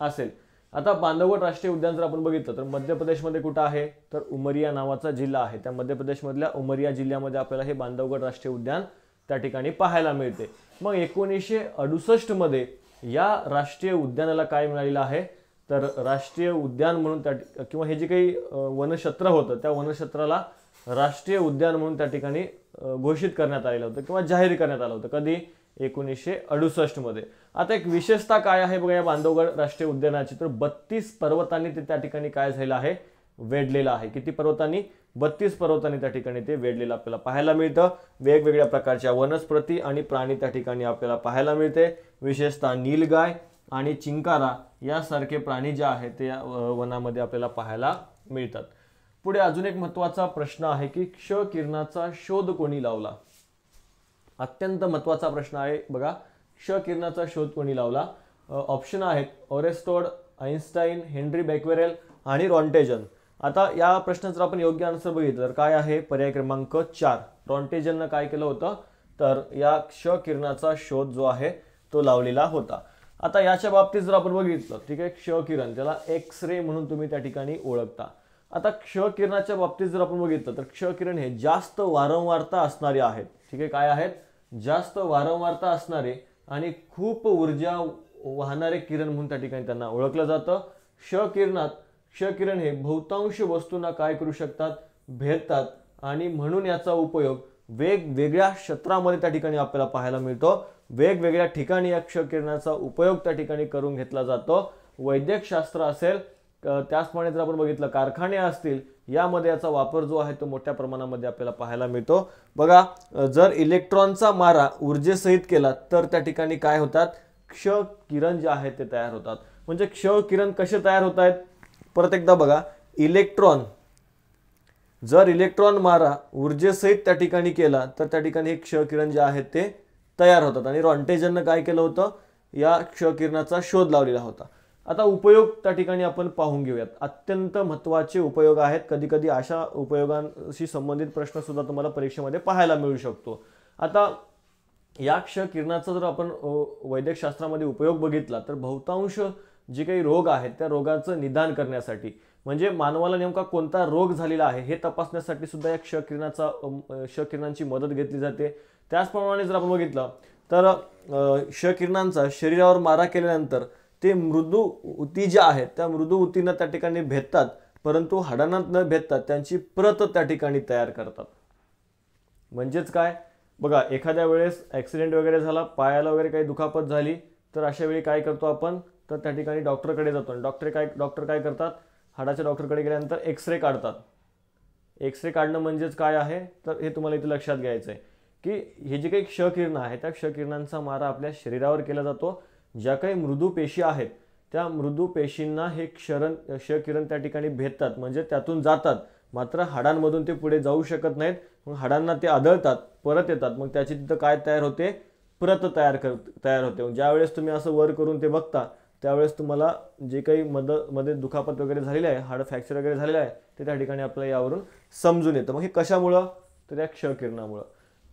असेल. आता बांधवगड राष्ट्रीय उद्यान जर आपण बघितलं तर मध्य प्रदेशमध्ये कुठं आहे तर उमरिया नावाचा जिल्हा आहे. त्या मध्य प्रदेशमधल्या उमरिया जिल्ह्यामध्ये आपल्याला हे बांधवगड राष्ट्रीय उद्यान त्या ठिकाणी पाहायला मिळते. मग 1968 मध्ये या राष्ट्रीय उद्यानाला काय मिळालेलं आहे तर राष्ट्रीय उद्यान म्हणून त्या किंवा हे जे काही वनक्षेत्र होतं त्या वनक्षेत्राला राष्ट्रीय उद्यान म्हणून त्या ठिकाणी घोषित करण्यात आलेलं होतं किंवा जाहीर करण्यात आलं होतं. कधी? 1968 मध्ये. आता एक विशेषता काय आहे बघा या बांधवगड राष्ट्रीय उद्यानाची, तर 32 पर्वतांनी ते त्या ठिकाणी काय झालेलं आहे? वेढलेलं आहे. किती पर्वतांनी? 32 पर्वतांनी त्या ठिकाणी ते वेढलेलं आपल्याला पाहायला मिळतं. वेगवेगळ्या प्रकारच्या वनस्पती आणि प्राणी त्या ठिकाणी आपल्याला पाहायला मिळते. विशेषतः नीलगाय आणि चिंकारा यासारखे प्राणी जे आहेत ते वनामध्ये आपल्याला पाहायला मिळतात. पुढे अजून एक महत्त्वाचा प्रश्न आहे की क्ष किरणाचा शोध कोणी लावला? अत्यंत महत्त्वाचा प्रश्न आहे बघा. क्ष किरणाचा शोध कोणी लावला? ऑप्शन आहेत ओरेस्टोड, आइन्स्टाईन, हेनरी बेक्वेरेल आणि रॉन्टेजन. आता या प्रश्नाचं जर आपण योग्य आन्सर बघितलं तर काय आहे? पर्याय क्रमांक 4. रॉन्टेजननं काय केलं होतं तर या क्ष किरणाचा शोध जो आहे तो लावलेला होता. आता याच्या बाबतीत जर आपण बघितलं, ठीक आहे, क्ष किरण ज्याला एक्स रे म्हणून तुम्ही त्या ठिकाणी ओळखता. आता क्ष किरणाच्या बाबतीत जर आपण बघितलं तर क्ष किरण हे जास्त वारंवारता असणारे आहेत. ठीक आहे, काय आहेत? जास्त वारंवारता असणारे आणि खूप ऊर्जा वाहणारे किरण म्हणून त्या ठिकाणी त्यांना ओळखलं जातं. क्ष किरण हे बहुतांश वस्तूंना काय करू शकतात? भेदतात आणि म्हणून याचा उपयोग वेगवेगळ्या क्षेत्रामध्ये त्या ठिकाणी आपल्याला पाहायला मिळतो. वेगवेगळ्या ठिकाणी या क्ष किरणाचा उपयोग त्या ठिकाणी करून घेतला जातो. वैद्यक शास्त्र असेल, त्याचप्रमाणे जर आपण बघितलं कारखाने असतील, यामध्ये याचा वापर जो आहे तो मोठ्या प्रमाणामध्ये आपल्याला पाहायला मिळतो. बघा, जर इलेक्ट्रॉनचा मारा ऊर्जेसहित केला तर त्या ठिकाणी काय होतात? क्ष किरण जे आहेत ते तयार होतात. म्हणजे क्ष किरण कसे तयार होत आहेत? परत एकदा बघा, जर इलेक्ट्रॉन मारा ऊर्जेसहित त्या ठिकाणी केला तर त्या ठिकाणी हे क्ष किरण जे आहेत ते तयार होतात. आणि रॉन्टेजननं काय केलं होतं? या क्ष किरणाचा शोध लावलेला होता. आता उपयोग त्या ठिकाणी आपण पाहून घेऊयात. अत्यंत महत्त्वाचे उपयोग आहेत. कधी कधी अशा उपयोगांशी संबंधित प्रश्न सुद्धा तुम्हाला परीक्षेमध्ये पाहायला मिळू शकतो. आता या क्ष किरणाचा जर आपण वैद्यकशास्त्रामध्ये उपयोग बघितला तर बहुतांश जे काही रोग आहेत त्या रोगाचं निदान करण्यासाठी, म्हणजे मानवाला नेमका कोणता रोग झालेला आहे हे तपासण्यासाठी सुद्धा या क्ष किरणांची मदत घेतली जाते. त्याचप्रमाणे जर आपण बघितलं तर क्ष किरणांचा शरीरावर मारा केल्यानंतर ते मृदू ऊती ज्या आहेत त्या मृदू ऊतींना त्या ठिकाणी भेदतात, परंतु हाडांना न भेदतात त्यांची प्रत त्या ठिकाणी तयार करतात. म्हणजेच काय? बघा, एखाद्या वेळेस ॲक्सिडेंट वगैरे झाला, पायाला वगैरे काही दुखापत झाली, तर अशा वेळी काय करतो आपण? तर त्या ठिकाणी डॉक्टरकडे जातो आणि डॉक्टर काय करतात? हाडाच्या डॉक्टरकडे गेल्यानंतर एक्सरे काढतात. एक्सरे काढणं म्हणजेच काय आहे? तर हे तुम्हाला इथे लक्षात घ्यायचं आहे की हे जे काही क्ष किरण आहे त्या क्ष किरणांचा मारा आपल्या शरीरावर केला जातो. ज्या काही मृदू पेशी आहेत त्या मृदू पेशींना हे क्ष किरण त्या ठिकाणी भेदतात, म्हणजे त्यातून जातात, मात्र हाडांमधून ते पुढे जाऊ शकत नाहीत. मग हाडांना ते आदळतात, परत येतात, मग त्याची तिथं काय तयार होते? प्रत तयार होते. ज्यावेळेस तुम्ही असं वर करून ते बघता त्यावेळेस तुम्हाला जे काही मध्ये दुखापत वगैरे झालेली आहे, हाड फ्रॅक्चर वगैरे झालेलं आहे, ते त्या ठिकाणी आपल्याला यावरून समजून येतं. मग हे कशामुळं? तर त्या क्ष किरणामुळं.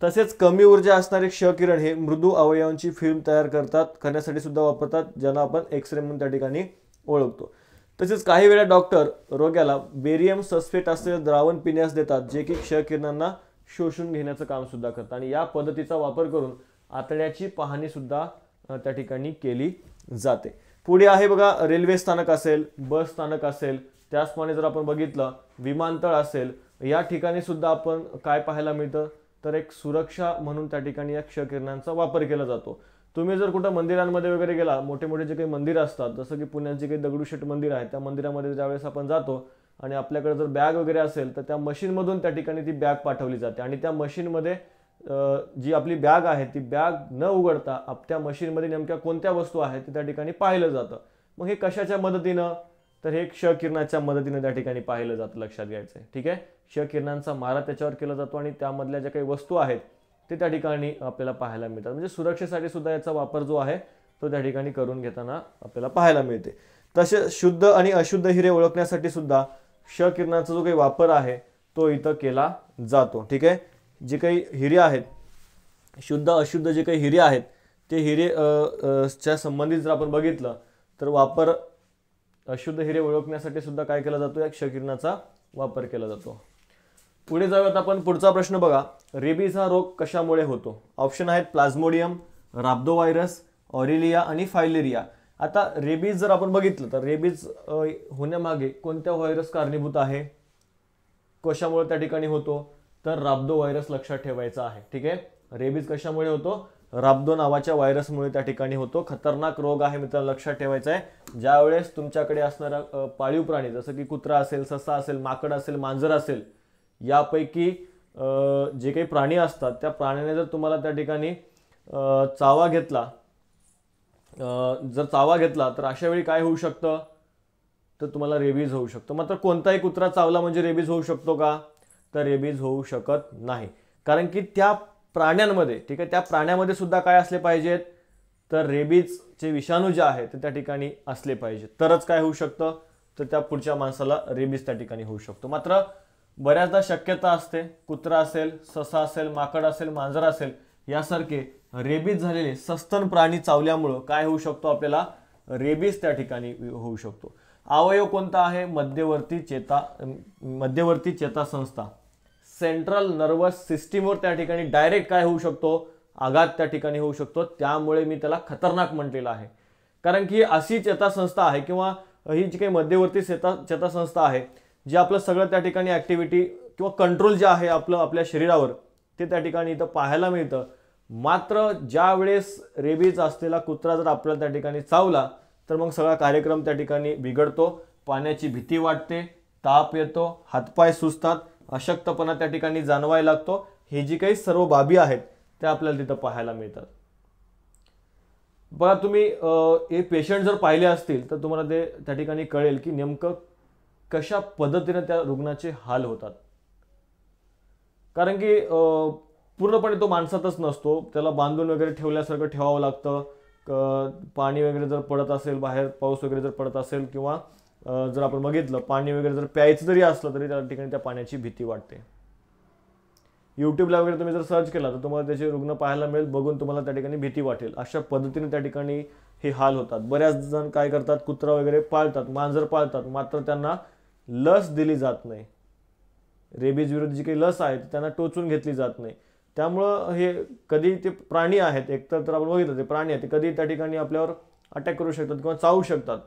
तसेच कमी ऊर्जा असणारे क्ष किरण हे मृदू अवयवांची फिल्म तयार करण्यासाठी सुद्धा वापरतात, ज्यांना आपण एक्सरे म्हणून त्या ठिकाणी ओळखतो. तसेच काही वेळा डॉक्टर रोग्याला बेरियम सल्फेट असलेले द्रावण पिण्यास देतात, जे की क्ष किरणांना शोषून घेण्याचं काम सुद्धा करतात. आणि या पद्धतीचा वापर करून आतड्याची पाहणी सुद्धा त्या ठिकाणी केली जाते. पुढे आहे बघा, रेल्वे स्थानक असेल, बस स्थानक असेल, त्याचप्रमाणे जर आपण बघितलं विमानतळ असेल, या ठिकाणी सुद्धा आपण काय पाहायला मिळतं? तर एक सुरक्षा म्हणून त्या ठिकाणी या क्ष किरणांचा वापर केला जातो. तुम्ही जर कुठं मंदिरांमध्ये वगैरे गेला, मोठे मोठे जे काही मंदिर असतात, जसं की पुण्यात जे काही दगडूशेठ मंदिर आहे, त्या मंदिरामध्ये ज्यावेळेस आपण जातो आणि आपल्याकडे जर बॅग वगैरे असेल तर त्या मशीनमधून त्या ठिकाणी ती बॅग पाठवली जाते आणि त्या मशीनमध्ये जी आपली बॅग आहे ती बॅग न उघडता त्या मशीनमध्ये नेमक्या कोणत्या वस्तू आहेत ते त्या ठिकाणी पाहिलं जातं. मग हे कशाच्या मदतीनं? तर हे क्ष किरणाच्या मदतीने त्या ठिकाणी पाहिलं जातं. लक्षात घ्यायचं आहे. ठीक आहे, क्ष किरणांचा मारा त्याच्यावर केला जातो आणि त्यामधल्या ज्या काही वस्तू आहेत ते त्या ठिकाणी आपल्याला पाहायला मिळतात. म्हणजे सुरक्षेसाठी सुद्धा याचा वापर जो आहे तो त्या ठिकाणी करून घेताना आपल्याला पाहायला मिळते. तसे शुद्ध आणि अशुद्ध हिरे ओळखण्यासाठी सुद्धा क्ष किरणाचा जो काही वापर आहे तो इथं केला जातो. ठीक आहे, जे काही हिरे आहेत, शुद्ध अशुद्ध जे काही हिरे आहेत ते हिरे च्या संबंधित जर आपण बघितलं तर वापर अशुद्ध हिरे ओळखण्यासाठी सुद्धा काय केला जातो? या क्ष किरणाचा वापर केला जातो. पुढे जाऊयात आपण. पुढचा प्रश्न बघा, रेबीज हा रोग कशामुळे होतो? ऑप्शन आहेत प्लाझ्मोडियम, राब्दोव्हायरस, ऑरिलिया आणि फायलेरिया. आता रेबीज जर आपण बघितलं तर रेबीज होण्यामागे कोणत्या व्हायरस कारणीभूत आहे? कशामुळे त्या ठिकाणी होतो? तर राब्दो व्हायरस लक्षात ठेवायचा आहे. ठीक आहे, रेबीज कशामुळे होतो? राब्दो नावाच्या व्हायरसमुळे त्या ठिकाणी होतो. खतरनाक रोग आहे मित्रांनो, लक्षात ठेवायचा आहे. ज्यावेळेस तुमच्याकडे असणारा पाळीव प्राणी जसं की कुत्रा असेल, ससा असेल, माकड असेल, मांजर असेल, यापैकी जे काही प्राणी असतात त्या प्राण्याने जर तुम्हाला त्या ठिकाणी चावा घेतला तर अशा वेळी काय होऊ शकतं? तर तुम्हाला रेबीज होऊ शकतो. मात्र कोणताही कुत्रा चावला म्हणजे रेबीज होऊ शकतो का? तर रेबीज होऊ शकत नाही, कारण की त्या प्राण्यांमध्ये, ठीक आहे, त्या प्राण्यामध्ये सुद्धा काय असले पाहिजेत? तर रेबीजचे विषाणू जे आहेत ते त्या ठिकाणी असले पाहिजेत, तरच काय होऊ शकतं? तर त्या पुढच्या माणसाला रेबीज त्या ठिकाणी होऊ शकतो. मात्र बऱ्याचदा शक्यता असते कुत्रा असेल, ससा असेल, माकड असेल, मांजर असेल यासारखे रेबीज झालेले सस्तन प्राणी चावल्यामुळं काय होऊ शकतो आपल्याला, रेबीज त्या ठिकाणी होऊ शकतो. अवयव कोणता आहे, मध्यवर्ती चेतासंस्था, सेंट्रल नर्वस सिस्टीमवर त्या ठिकाणी डायरेक्ट काय होऊ शकतो, आघात त्या ठिकाणी होऊ शकतो. त्यामुळे मी त्याला खतरनाक म्हटलेलं आहे. कारण की अशी चेतासंस्था आहे किंवा ही जी काही मध्यवर्ती चेतासंस्था आहे, जे आपलं सगळं त्या ठिकाणी ऍक्टिव्हिटी किंवा कंट्रोल जे आहे आपल्या शरीरावर, ते त्या ठिकाणी इथं पाहायला मिळतं. मात्र ज्या वेळेस रेबीज असलेला कुत्रा जर आपल्याला त्या ठिकाणी चावला तर मग सगळा कार्यक्रम त्या ठिकाणी बिघडतो. पाण्याची भीती वाटते, ताप येतो, हातपाय सुजतात, अशक्तपणा त्या ठिकाणी जाणवायला लागतो. हे जी काही सर्व बाबी आहेत त्या आपल्याला तिथं पाहायला मिळतात. बघा तुम्ही हे पेशंट जर पाहिले असतील तर तुम्हाला ते त्या ठिकाणी कळेल की नेमकं कशा पद्धतीने त्या रुग्णाचे हाल होतात. कारण की पूर्णपणे तो माणसातच नसतो, त्याला बांधून वगैरे ठेवल्यासारखं ठेवावं लागतं. पाणी वगैरे जर पडत असेल, बाहेर पाऊस वगैरे जर पडत असेल किंवा जर आपण बघितलं पाणी वगैरे जर प्यायचं जरी असलं तरी त्या ठिकाणी त्या पाण्याची भीती वाटते. युट्यूबला वगैरे तुम्ही जर सर्च केला तर तुम्हाला त्याचे रुग्ण पाहायला मिळेल, बघून तुम्हाला त्या ठिकाणी भीती वाटेल. अशा पद्धतीने त्या ठिकाणी हे हाल होतात. बऱ्याच जण काय करतात, कुत्रा वगैरे पाळतात, मांजर पाळतात, मात्र त्यांना लस दिली जात नाही. रेबीज विरुद्ध जी काही लस आहे त्यांना टोचून घेतली जात नाही. त्यामुळं हे कधी ते प्राणी आहेत, एकतर आपण बघितलं ते प्राणी आहेत, ते कधी त्या ठिकाणी आपल्यावर अटॅक करू शकतात किंवा चावू शकतात.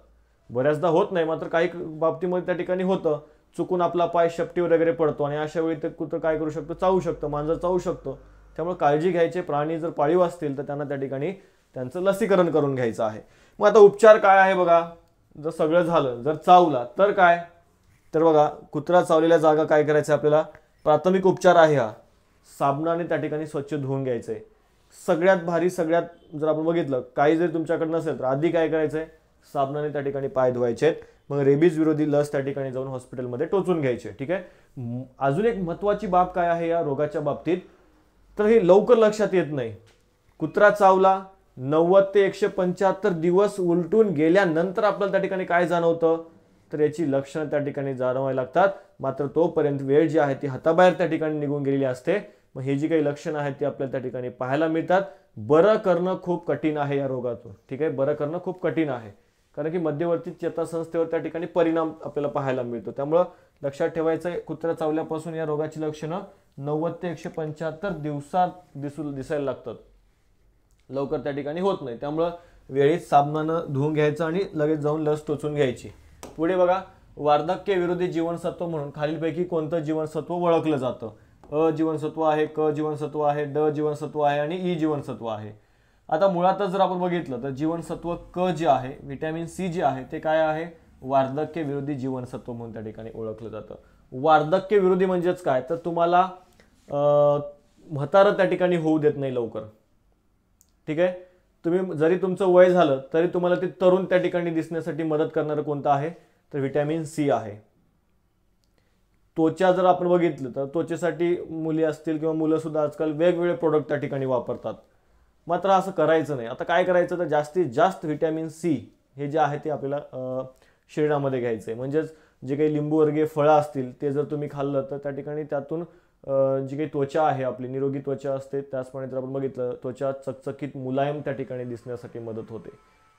बऱ्याचदा होत नाही, मात्र काही बाबतीमध्ये त्या ठिकाणी होतं. चुकून आपला पाय शेपटीवर वगैरे पडतो आणि अशा वेळी ते कुत्रं काय करू शकतो, चावू शकतं, मांजर चावू शकतो. त्यामुळे काळजी घ्यायची. प्राणी जर पाळीव असतील तर त्यांना त्या ठिकाणी त्यांचं लसीकरण करून घ्यायचं आहे. मग आता उपचार काय आहे बघा. जर सगळं झालं, जर चावला तर काय, तर बघा कुत्रा चावलेल्या जागा काय करायचं आपल्याला, प्राथमिक उपचार आहे हा, साबणाने त्या ठिकाणी स्वच्छ धुवून घ्यायचंय. सगळ्यात भारी, सगळ्यात जर आपण बघितलं काही जरी तुमच्याकडे नसेल तर आधी काय करायचंय, साबणाने त्या ठिकाणी पाय धुवायचे. मग रेबीज विरोधी लस त्या ठिकाणी जाऊन हॉस्पिटलमध्ये टोचून घ्यायचे. ठीक आहे. अजून एक महत्वाची बाब काय आहे या रोगाच्या बाबतीत, तर हे लवकर लक्षात येत नाही. कुत्रा चावला, 90 ते 175 दिवस उलटून गेल्यानंतर आपल्याला त्या ठिकाणी काय जाणवतं, तर याची लक्षणं त्या ठिकाणी जाणवायला लागतात. मात्र तोपर्यंत वेळ जी आहे ती हाताबाहेर त्या ठिकाणी निघून गेलेली असते. मग हे जी काही लक्षणं आहेत ती आपल्याला त्या ठिकाणी पाहायला मिळतात. बरं करणं खूप कठीण आहे या रोगातून. ठीक आहे, बरं करणं खूप कठीण आहे, कारण की मध्यवर्ती चेतासंस्थेवर त्या ठिकाणी परिणाम आपल्याला पाहायला मिळतो. त्यामुळं लक्षात ठेवायचं, कुत्रा चावल्यापासून या रोगाची लक्षणं 90 ते 175 दिवसात दिसायला लागतात. लवकर त्या ठिकाणी होत नाही. त्यामुळं वेळीच साबणानं धुवून घ्यायचं आणि लगेच जाऊन लस टोचून घ्यायची. पुढे बघा, वार्धक्य विरोधी जीवनसत्व म्हणून खालीलपैकी कोणतं जीवनसत्व ओळखलं जातं. अ जीवनसत्व आहे, क जीवनसत्व आहे, ड जीवनसत्व आहे आणि ई जीवनसत्व आहे. आता मुळातच जर आपण बघितलं तर जीवनसत्व क जे आहे, व्हिटॅमिन सी जे आहे, ते काय आहे, वार्धक्य विरोधी जीवनसत्व म्हणून त्या ठिकाणी ओळखलं जातं. वार्धक्य विरोधी म्हणजेच काय, तर तुम्हाला म्हातारं त्या ठिकाणी होऊ देत नाही लवकर. ठीक आहे, तुम्ही जरी तुमचं वय झालं तरी तुम्हाला ते तरुण त्या ठिकाणी दिसण्यासाठी मदत करणारं कोणतं आहे, तर व्हिटॅमिन सी आहे. त्वचा जर आपण बघितलं तर त्वचेसाठी मुली असतील किंवा मुलं सुद्धा आजकाल वेगवेगळे प्रोडक्ट त्या ठिकाणी वापरतात. मात्र असं करायचं नाही. आता काय करायचं, तर जास्तीत जास्त व्हिटॅमिन सी हे जे आहे ते आपल्याला शरीरामध्ये घ्यायचं आहे. म्हणजेच जे काही लिंबूवर्गीय फळं असतील ते जर तुम्ही खाल्लं तर त्या ठिकाणी त्यातून जी काही त्वचा आहे आपली निरोगी त्वचा असते, त्याचप्रमाणे जर आपण बघितलं त्वचा चकचकीत मुलायम त्या ठिकाणी दिसण्यासाठी मदत होते.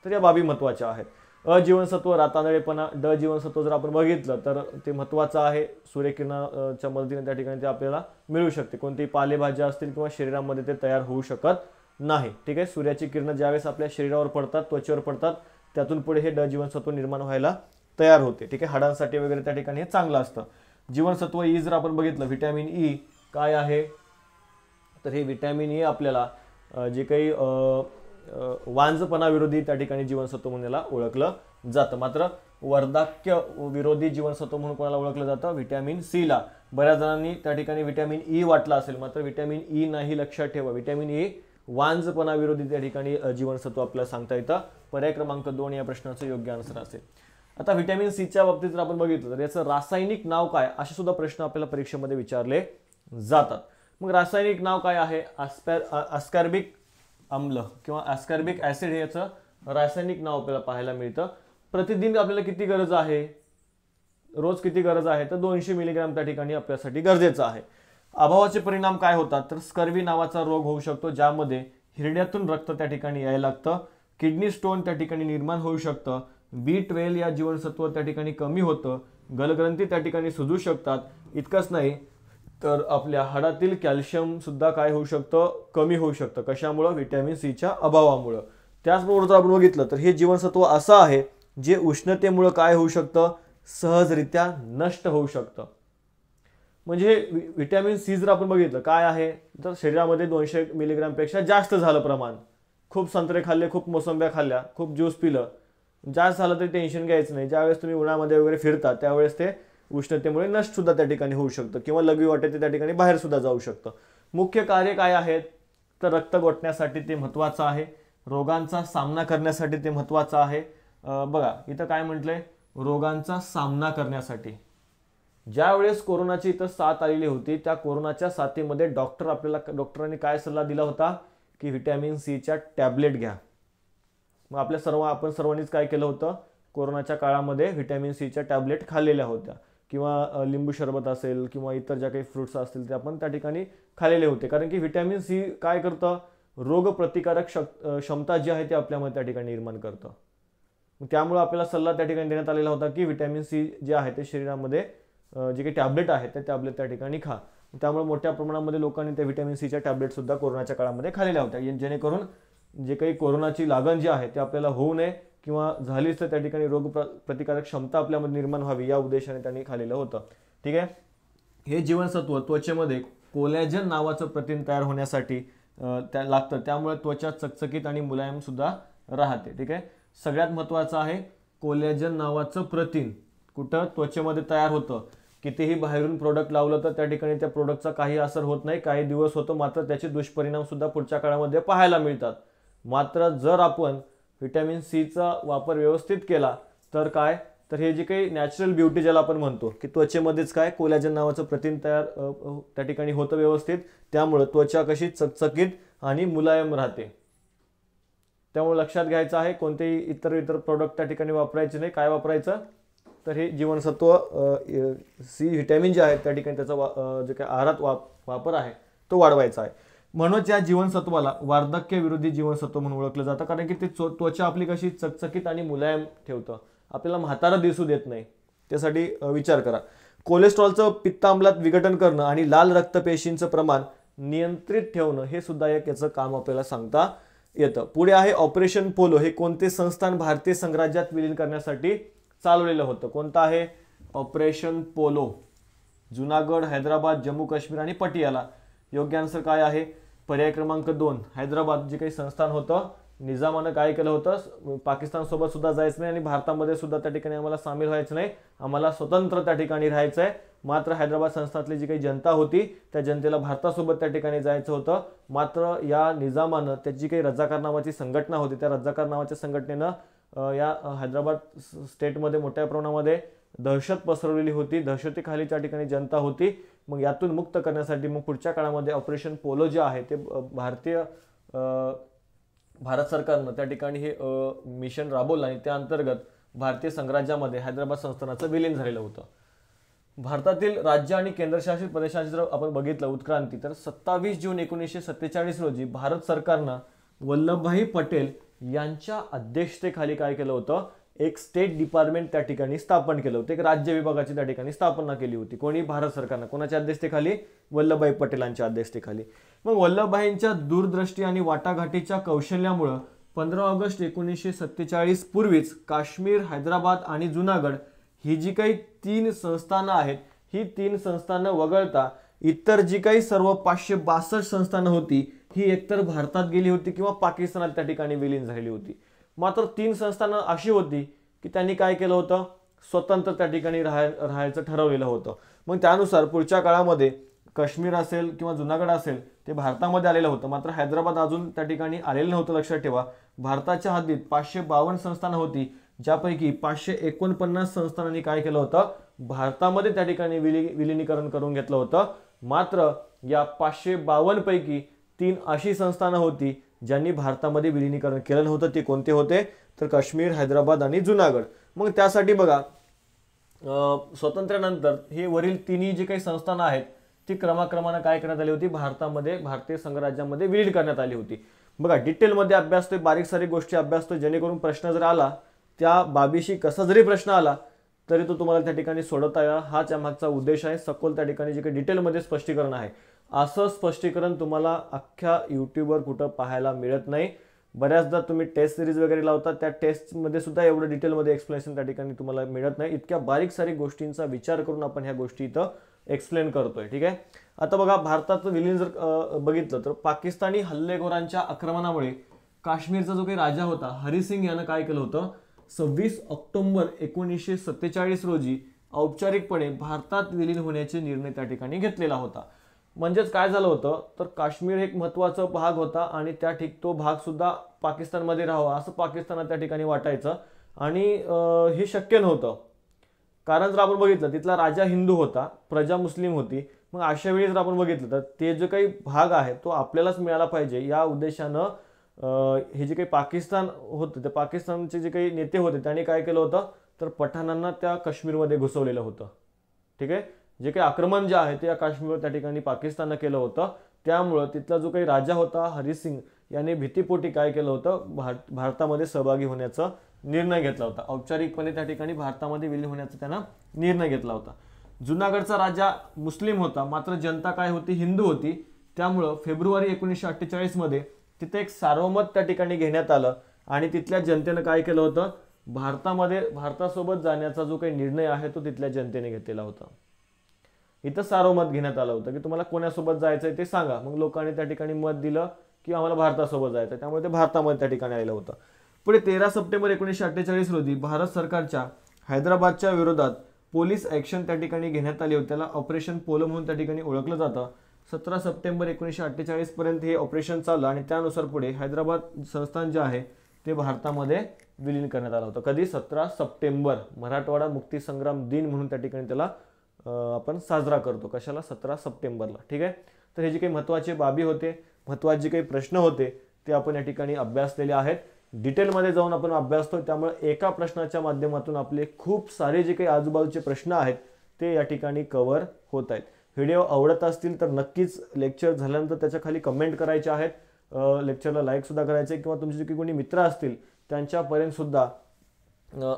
तर या बाबी महत्त्वाच्या आहेत. अ जीवनसत्व रातांधळेपणा, ड जीवनसत्व जर आपण बघितलं तर ते महत्त्वाचं आहे. सूर्यकिरणाच्या मदतीने त्या ठिकाणी ते आपल्याला मिळू शकते. कोणतीही पालेभाज्या असतील किंवा शरीरामध्ये ते तयार होऊ शकत नाही. ठीक आहे, सूर्याची किरणं ज्यावेळेस आपल्या शरीरावर पडतात, त्वचेवर पडतात, त्यातून पुढे हे ड जीवनसत्व निर्माण व्हायला तयार होते. ठीक आहे, हाडांसाठी वगैरे त्या ठिकाणी हे चांगलं असतं. जीवनसत्व ई जर आपण बघितलं, व्हिटॅमिन ई काय आहे, तर हे व्हिटॅमिन ई आपल्याला जे काही वांझपणा विरोधी त्या ठिकाणी जीवनसत्व म्हणून याला ओळखलं जातं. मात्र वार्धक्य विरोधी जीवनसत्व म्हणून कोणाला ओळखलं जातं, व्हिटॅमिन सी ला. बऱ्याच जणांनी त्या ठिकाणी व्हिटॅमिन ई वाटलं असेल, मात्र व्हिटॅमिन ई नाही, लक्षात ठेवा. व्हिटॅमिन ई वांझपणा विरोधी त्या ठिकाणी जीवनसत्व आपल्याला सांगता येतं. पर्याय क्रमांक 2 या प्रश्नाचं योग्य आन्सर असेल. आता व्हिटॅमिन सीच्या बाबतीत जर आपण बघितलं तर याचं रासायनिक नाव काय, असे सुद्धा प्रश्न आपल्याला परीक्षेमध्ये विचारले जातात. मग रासायनिक नाव काय आहे, अस्कॉर्बिक अम्ल किंवा अस्कॉर्बिक ऍसिड हे याचं रासायनिक नाव आपल्याला पाहायला मिळतं. प्रतिदिन आपल्याला किती गरज आहे, रोज किती गरज आहे, तर 200 मिलीग्राम त्या ठिकाणी आपल्यासाठी गरजेचं आहे. अभावाचे परिणाम काय होतात, तर स्कर्वी नावाचा रोग होऊ शकतो, ज्यामध्ये हिरड्यातून रक्त त्या ठिकाणी यायला लागतं, किडनी स्टोन त्या ठिकाणी निर्माण होऊ शकतं, B12 या जीवनसत्व त्या ठिकाणी कमी होतं, गलग्रंथी त्या ठिकाणी सुजू शकतात. इतकंच नाही तर आपल्या हाडातील कॅल्शियम सुद्धा काय होऊ शकतं, कमी होऊ शकतं. कशामुळं? व्हिटॅमिन सीच्या अभावामुळं. त्याचबरोबर जर आपण बघितलं तर हे जीवनसत्व असं आहे जे उष्णतेमुळं काय होऊ शकतं, सहजरित्या नष्ट होऊ शकतं. म्हणजे व्हिटॅमिन सी जर आपण बघितलं काय आहे, तर शरीरामध्ये 200 मिलीग्रामपेक्षा जास्त झालं प्रमाण, खूप संत्रे खाल्ले, खूप मोसंब्या खाल्ल्या, खूप ज्यूस पिलं, जास्त झालं तरी टेन्शन घ्यायचं नाही. ज्यावेळेस तुम्ही उन्हामध्ये वगैरे फिरता त्यावेळेस ते उष्णतेमुळे नष्ट सुद्धा त्या ठिकाणी होऊ शकतं किंवा लघवी वाटेत त्या ठिकाणी बाहेर सुद्धा जाऊ शकतं. मुख्य कार्य काय आहेत, तर रक्त गोठण्यासाठी ते महत्त्वाचं आहे, रोगांचा सामना करण्यासाठी ते महत्त्वाचं आहे. बघा इथं काय म्हटलंय, रोगांचा सामना करण्यासाठी. ज्यावेळेस कोरोनाची इथं साथ आलेली होती त्या कोरोनाच्या साथीमध्ये डॉक्टरांनी काय सल्ला दिला होता की व्हिटॅमिन सीच्या टॅबलेट घ्या. मग आपण सर्वांनीच काय केलं होतं, कोरोनाच्या काळामध्ये व्हिटॅमिन सीच्या टॅबलेट खाल्लेल्या होत्या किंवा लिंबू सरबत असेल किंवा इतर ज्या काही फ्रुट्स असतील ते आपण त्या ठिकाणी खाल्लेले होते. कारण की व्हिटॅमिन सी काय करतं, रोगप्रतिकारक क्षमता जी आहे ती आपल्यामध्ये त्या ठिकाणी निर्माण करतं. त्यामुळे आपल्याला सल्ला त्या ठिकाणी देण्यात आलेला होता की व्हिटॅमिन सी जे आहे ते शरीरामध्ये जे काही टॅबलेट आहेत ते टॅबलेट त्या ठिकाणी खा. त्यामुळे मोठ्या प्रमाणामध्ये लोकांनी त्या व्हिटॅमिन सीच्या टॅबलेट सुद्धा कोरोनाच्या काळामध्ये खाल्लेल्या होत्या, जेणेकरून जे काही कोरोनाची लागण जी आहे ते आपल्याला होऊ नये किंवा झालीच तर त्या ठिकाणी रोग प्रतिकारक क्षमता आपल्यामध्ये निर्माण व्हावी या उद्देशाने त्यांनी खाल्लेलं होतं. ठीक आहे. हे जीवनसत्व त्वचेमध्ये कोलॅजन नावाचं प्रथिन तयार होण्यासाठी लागतं, त्यामुळे त्वचा चकचकीत आणि मुलायम सुद्धा राहते. ठीक आहे. सगळ्यात महत्त्वाचं आहे कोलॅजन नावाचं प्रथिन कुठं त्वचेमध्ये तयार होतं. कितीही बाहेरून प्रोडक्ट लावलं तर त्या ठिकाणी त्या प्रोडक्टचा काही असर होत नाही, काही दिवस होतो, मात्र त्याचे दुष्परिणाम सुद्धा पुढच्या काळामध्ये पाहायला मिळतात. मात्र जर आपण व्हिटॅमिन सीचा वापर व्यवस्थित केला तर काय, तर हे जे काही नॅचरल ब्युटी ज्याला आपण म्हणतो की त्वचेमध्येच काय कोलॅजन नावाचं प्रथिन तयार त्या ठिकाणी होतं व्यवस्थित, त्यामुळे त्वचा कशी चकचकीत आणि मुलायम राहते. त्यामुळे लक्षात घ्यायचं आहे कोणतेही इतर प्रोडक्ट त्या ठिकाणी वापरायचे नाही. काय वापरायचं, तर हे जीवनसत्व सी व्हिटॅमिन जे आहे त्या ठिकाणी त्याचा जे काही आहारात वापर आहे तो वाढवायचा आहे. म्हणूनच या जीवनसत्वाला वार्धक्य विरोधी जीवनसत्व म्हणून ओळखलं जातं, कारण की ते त्वचा आपली कशी चकचकीत आणि मुलायम ठेवतं, आपल्याला म्हातारा दिसू देत नाही. त्यासाठी विचार करा. कोलेस्ट्रॉलचं पित्तांबलात विघटन करणं आणि लाल रक्तपेशींचं प्रमाण नियंत्रित ठेवणं हे सुद्धा एक याचं काम आपल्याला सांगता येतं. पुढे आहे ऑपरेशन पोलो. हे कोणते संस्थान भारतीय संघराज्यात विलीन करण्यासाठी चालवलेलं होतं? कोणतं आहे ऑपरेशन पोलो? जुनागड, हैदराबाद, जम्मू काश्मीर आणि पटियाला. योग्य आन्सर काय आहे? पर्याय क्रमांक 2 हैदराबाद. जे काही संस्थान होतं निजामानं काय केलं होतं, पाकिस्तान सोबत सुद्धा जायचं नाही आणि भारतामध्ये सुद्धा त्या ठिकाणी आम्हाला सामील व्हायचं नाही, आम्हाला स्वतंत्र त्या ठिकाणी राहायचं आहे. मात्र हैदराबाद संस्थानातली जी काही जनता होती त्या जनतेला भारतासोबत त्या ठिकाणी जायचं होतं. मात्र या निजामानं त्याची काही रजाकार नावाची संघटना होती, त्या रजाकार नावाच्या संघटनेनं या हैदराबाद स्टेटमध्ये मोठ्या प्रमाणामध्ये दहशत पसरवलेली होती, दहशतीखाली त्या ठिकाणी जनता होती. मग यातून मुक्त करण्यासाठी मग पुढच्या काळामध्ये ऑपरेशन पोलो जे आहे ते भारत सरकारनं त्या ठिकाणी हे मिशन राबवलं आणि त्या अंतर्गत भारतीय संघराज्यामध्ये हैदराबाद संस्थानाचं विलीन झालेलं होतं. भारतातील राज्य आणि केंद्रशासित प्रदेशांची जर आपण बघितलं उत्क्रांती, तर 27 जून 1947 रोजी भारत सरकारनं वल्लभभाई पटेल यांच्या अध्यक्षतेखाली काय केलं होतं, एक स्टेट डिपार्टमेंट त्या ठिकाणी स्थापन केलं होतं, एक राज्य विभागाची त्या ठिकाणी स्थापना केली होती. कोणी? भारत सरकारनं. कोणाच्या अध्यक्षतेखाली? वल्लभभाई पटेलांच्या अध्यक्षतेखाली. मग वल्लभभाईंच्या दूरदृष्टी आणि वाटाघाटीच्या कौशल्यामुळे 15 ऑगस्ट 1947 पूर्वीच काश्मीर, हैदराबाद आणि जुनागड ही जी काही 3 संस्थानं आहेत, ही 3 संस्थानं वगळता इतर जी काही सर्व 562 संस्थानं होती ही एकतर भारतात गेली होती किंवा पाकिस्तानात त्या ठिकाणी विलीन झालेली होती. मात्र 3 संस्थानं अशी होती की त्यांनी काय केलं होतं, स्वतंत्र त्या ठिकाणी राहायचं ठरवलेलं होतं. मग त्यानुसार पुढच्या काळामध्ये काश्मीर असेल किंवा जुनागड असेल ते भारतामध्ये आलेलं होतं, मात्र हैदराबाद अजून त्या ठिकाणी आलेलं नव्हतं. लक्षात ठेवा, भारताच्या हद्दीत 552 संस्थानं होती, ज्यापैकी 549 संस्थानांनी काय केलं होतं, भारतामध्ये त्या ठिकाणी विलिनीकरण करून घेतलं होतं. मात्र या 552 पैकी 3 अशी संस्थानं होती ज्यांनी भारतामध्ये विलिनीकरण केलं नव्हतं. ते कोणते होते, तर काश्मीर, हैदराबाद आणि जुनागड. मग त्यासाठी बघा स्वातंत्र्यानंतर हे वरील तिन्ही जे काही संस्थानं आहेत ती क्रमाक्रमाने काय करण्यात आली होती, भारतीय संघराज्यामध्ये विलीन करण्यात आली होती. बघा डिटेलमध्ये अभ्यासतोय, बारीक सारीक गोष्टी अभ्यासतोय, जेणेकरून प्रश्न जर आला त्या बाबीशी कसा जरी प्रश्न आला तरी तो तुम्हाला त्या ठिकाणी सोडवता यावा, हा त्यामागचा उद्देश आहे. सखोल त्या ठिकाणी जे काही डिटेलमध्ये स्पष्टीकरण आहे, असं स्पष्टीकरण तुम्हाला अख्ख्या यूट्यूबवर कुठं पाहायला मिळत नाही. बऱ्याचदा तुम्ही टेस्ट सिरीज वगैरे लावता, त्या टेस्टमध्ये सुद्धा एवढं डिटेलमध्ये एक्सप्लेनेशन त्या ठिकाणी तुम्हाला मिळत नाही. इतक्या बारीक सारीक गोष्टींचा विचार करून आपण ह्या गोष्टी इथं एक्सप्लेन करतोय. ठीक आहे. आता बघा भारताचं विलीन जर बघितलं तर पाकिस्तानी हल्लेखोरांच्या आक्रमणामुळे काश्मीरचा जो काही राजा होता हरिसिंग यानं काय केलं होतं, 26 ऑक्टोबर 1947 रोजी औपचारिकपणे भारतात विलीन होण्याचे निर्णय त्या ठिकाणी घेतलेला होता. म्हणजेच काय झालं होतं तर काश्मीर एक महत्त्वाचा भाग होता आणि तो भाग सुद्धा पाकिस्तानमध्ये राहावा असं पाकिस्तानात त्या ठिकाणी वाटायचं आणि हे शक्य नव्हतं. कारण जर आपण बघितलं तिथला राजा हिंदू होता, प्रजा मुस्लिम होती. मग अशा वेळी जर आपण बघितलं तर ते जो काही भाग आहे तो आपल्यालाच मिळाला पाहिजे या उद्देशानं हे जे काही पाकिस्तान होतं, ते पाकिस्तानचे जे काही नेते होते त्यांनी काय केलं होतं तर पठाणांना त्या काश्मीरमध्ये घुसवलेलं होतं. ठीक आहे. जे काही आक्रमण जे आहे ते या काश्मीरवर त्या ठिकाणी पाकिस्ताननं केलं होतं. त्यामुळं तिथला जो काही राजा होता हरिसिंग याने भीतीपोटी काय केलं होतं, भारतामध्ये सहभागी होण्याचा निर्णय घेतला होता. औपचारिकपणे त्या ठिकाणी भारतामध्ये विलीन होण्याचा त्यानं निर्णय घेतला होता. जुनागडचा राजा मुस्लिम होता, मात्र जनता काय होती, हिंदू होती. त्यामुळं फेब्रुवारी 1948 मध्ये तिथे एक सार्वमत त्या ठिकाणी घेण्यात आलं आणि तिथल्या जनतेनं काय केलं होतं, भारतासोबत जाण्याचा जो काही निर्णय आहे तो तिथल्या जनतेने घेतलेला होता. इथं सार्वमत घेण्यात आलं होतं की तुम्हाला कोणासोबत जायचंय ते सांगा. मग लोकांनी त्या ठिकाणी मत दिलं की आम्हाला भारतासोबत जायचं, त्यामुळे ते भारतामध्ये त्या ठिकाणी आलेलं होतं. पुढे 13 सप्टेंबर 1948 रोजी भारत सरकारच्या हैदराबादच्या विरोधात पोलीस ॲक्शन त्या ठिकाणी घेण्यात आली होती. त्याला ऑपरेशन पोलो म्हणून त्या ठिकाणी ओळखलं जातं. 17 सप्टेंबर 1948 पर्यंत हे ऑपरेशन चाललं आणि त्यानुसार पुढे हैदराबाद संस्थान जे आहे ते भारतामध्ये विलीन करण्यात आलं होतं. कधी? 17 सप्टेंबर, मराठवाडा मुक्तीसंग्राम दिन म्हणून त्या ठिकाणी त्याला आपण साजरा करतो. कशाला? 17 सप्टेंबरला. ठीक आहे. तर हे जे काही महत्त्वाचे बाबी होते, महत्त्वाचे जे काही प्रश्न होते ते आपण या ठिकाणी अभ्यासलेले आहेत. डिटेलमध्ये जाऊन आपण अभ्यासतो, त्यामुळे एका प्रश्नाच्या माध्यमातून आपले खूप सारे जे काही आजूबाजूचे प्रश्न आहेत ते या ठिकाणी कव्हर होत आहेत. व्हिडिओ आवडत असतील तर नक्कीच लेक्चर झाल्यानंतर त्याच्या खाली कमेंट करायचे आहेत, लेक्चरला लाईक सुद्धा करायचे किंवा तुमचे जे काही कोणी मित्र असतील त्यांच्यापर्यंत सुद्धा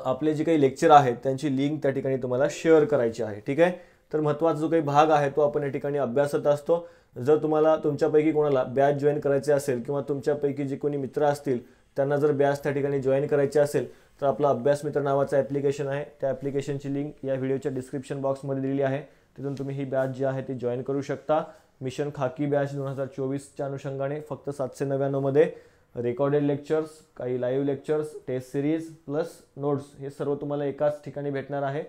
आपले जे काही लेक्चर आहेत त्यांची लिंक त्या ठिकाणी तुम्हाला शेअर करायची आहे. ठीक आहे. तर महत्त्वाचा जो काही भाग आहे तो आपण या ठिकाणी अभ्यासत असतो. जर तुम्हाला तुमच्यापैकी कोणाला बॅच जॉईन करायचे असेल किंवा तुमच्यापैकी जे कोणी मित्र असतील त्यांना जर बॅच त्या ठिकाणी जॉईन करायची असेल तर आपला अभ्यास मित्र नावाचा ॲप्लिकेशन आहे, त्या ॲप्लिकेशनची लिंक या व्हिडिओच्या डिस्क्रिप्शन बॉक्समध्ये दिलेली आहे. तिथून तुम्ही ही बॅच जी आहे ती जॉईन करू शकता. मिशन खाकी बॅच 2024च्या अनुषंगाने फक्त 799 मध्ये रेकॉर्डेड लेक्चर्स, काही live lectures, test series plus notes हे सर्व तुम्हाला एकाच ठिकाणी भेटणार आहे.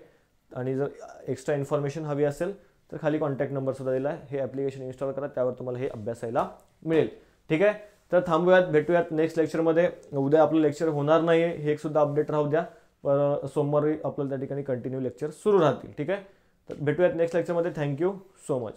आणि जर एक्स्ट्रा इन्फॉर्मेशन हवी असेल तर खाली कॉन्टॅक्ट नंबर सुद्धा दिला आहे. हे ॲप्लिकेशन इन्स्टॉल करा, त्यावर तुम्हाला हे अभ्यासायला मिळेल. ठीक आहे. तर थांबूयात, भेटूयात नेक्स्ट लेक्चरमध्ये. उद्या आपलं लेक्चर होणार नाही आहे हे एक सुद्धा अपडेट राहू द्या, पण सोमवारी आपल्याला त्या ठिकाणी कंटिन्यू लेक्चर सुरू राहतील. ठीक आहे. तर भेटूयात नेक्स्ट लेक्चरमध्ये. Thank you so much.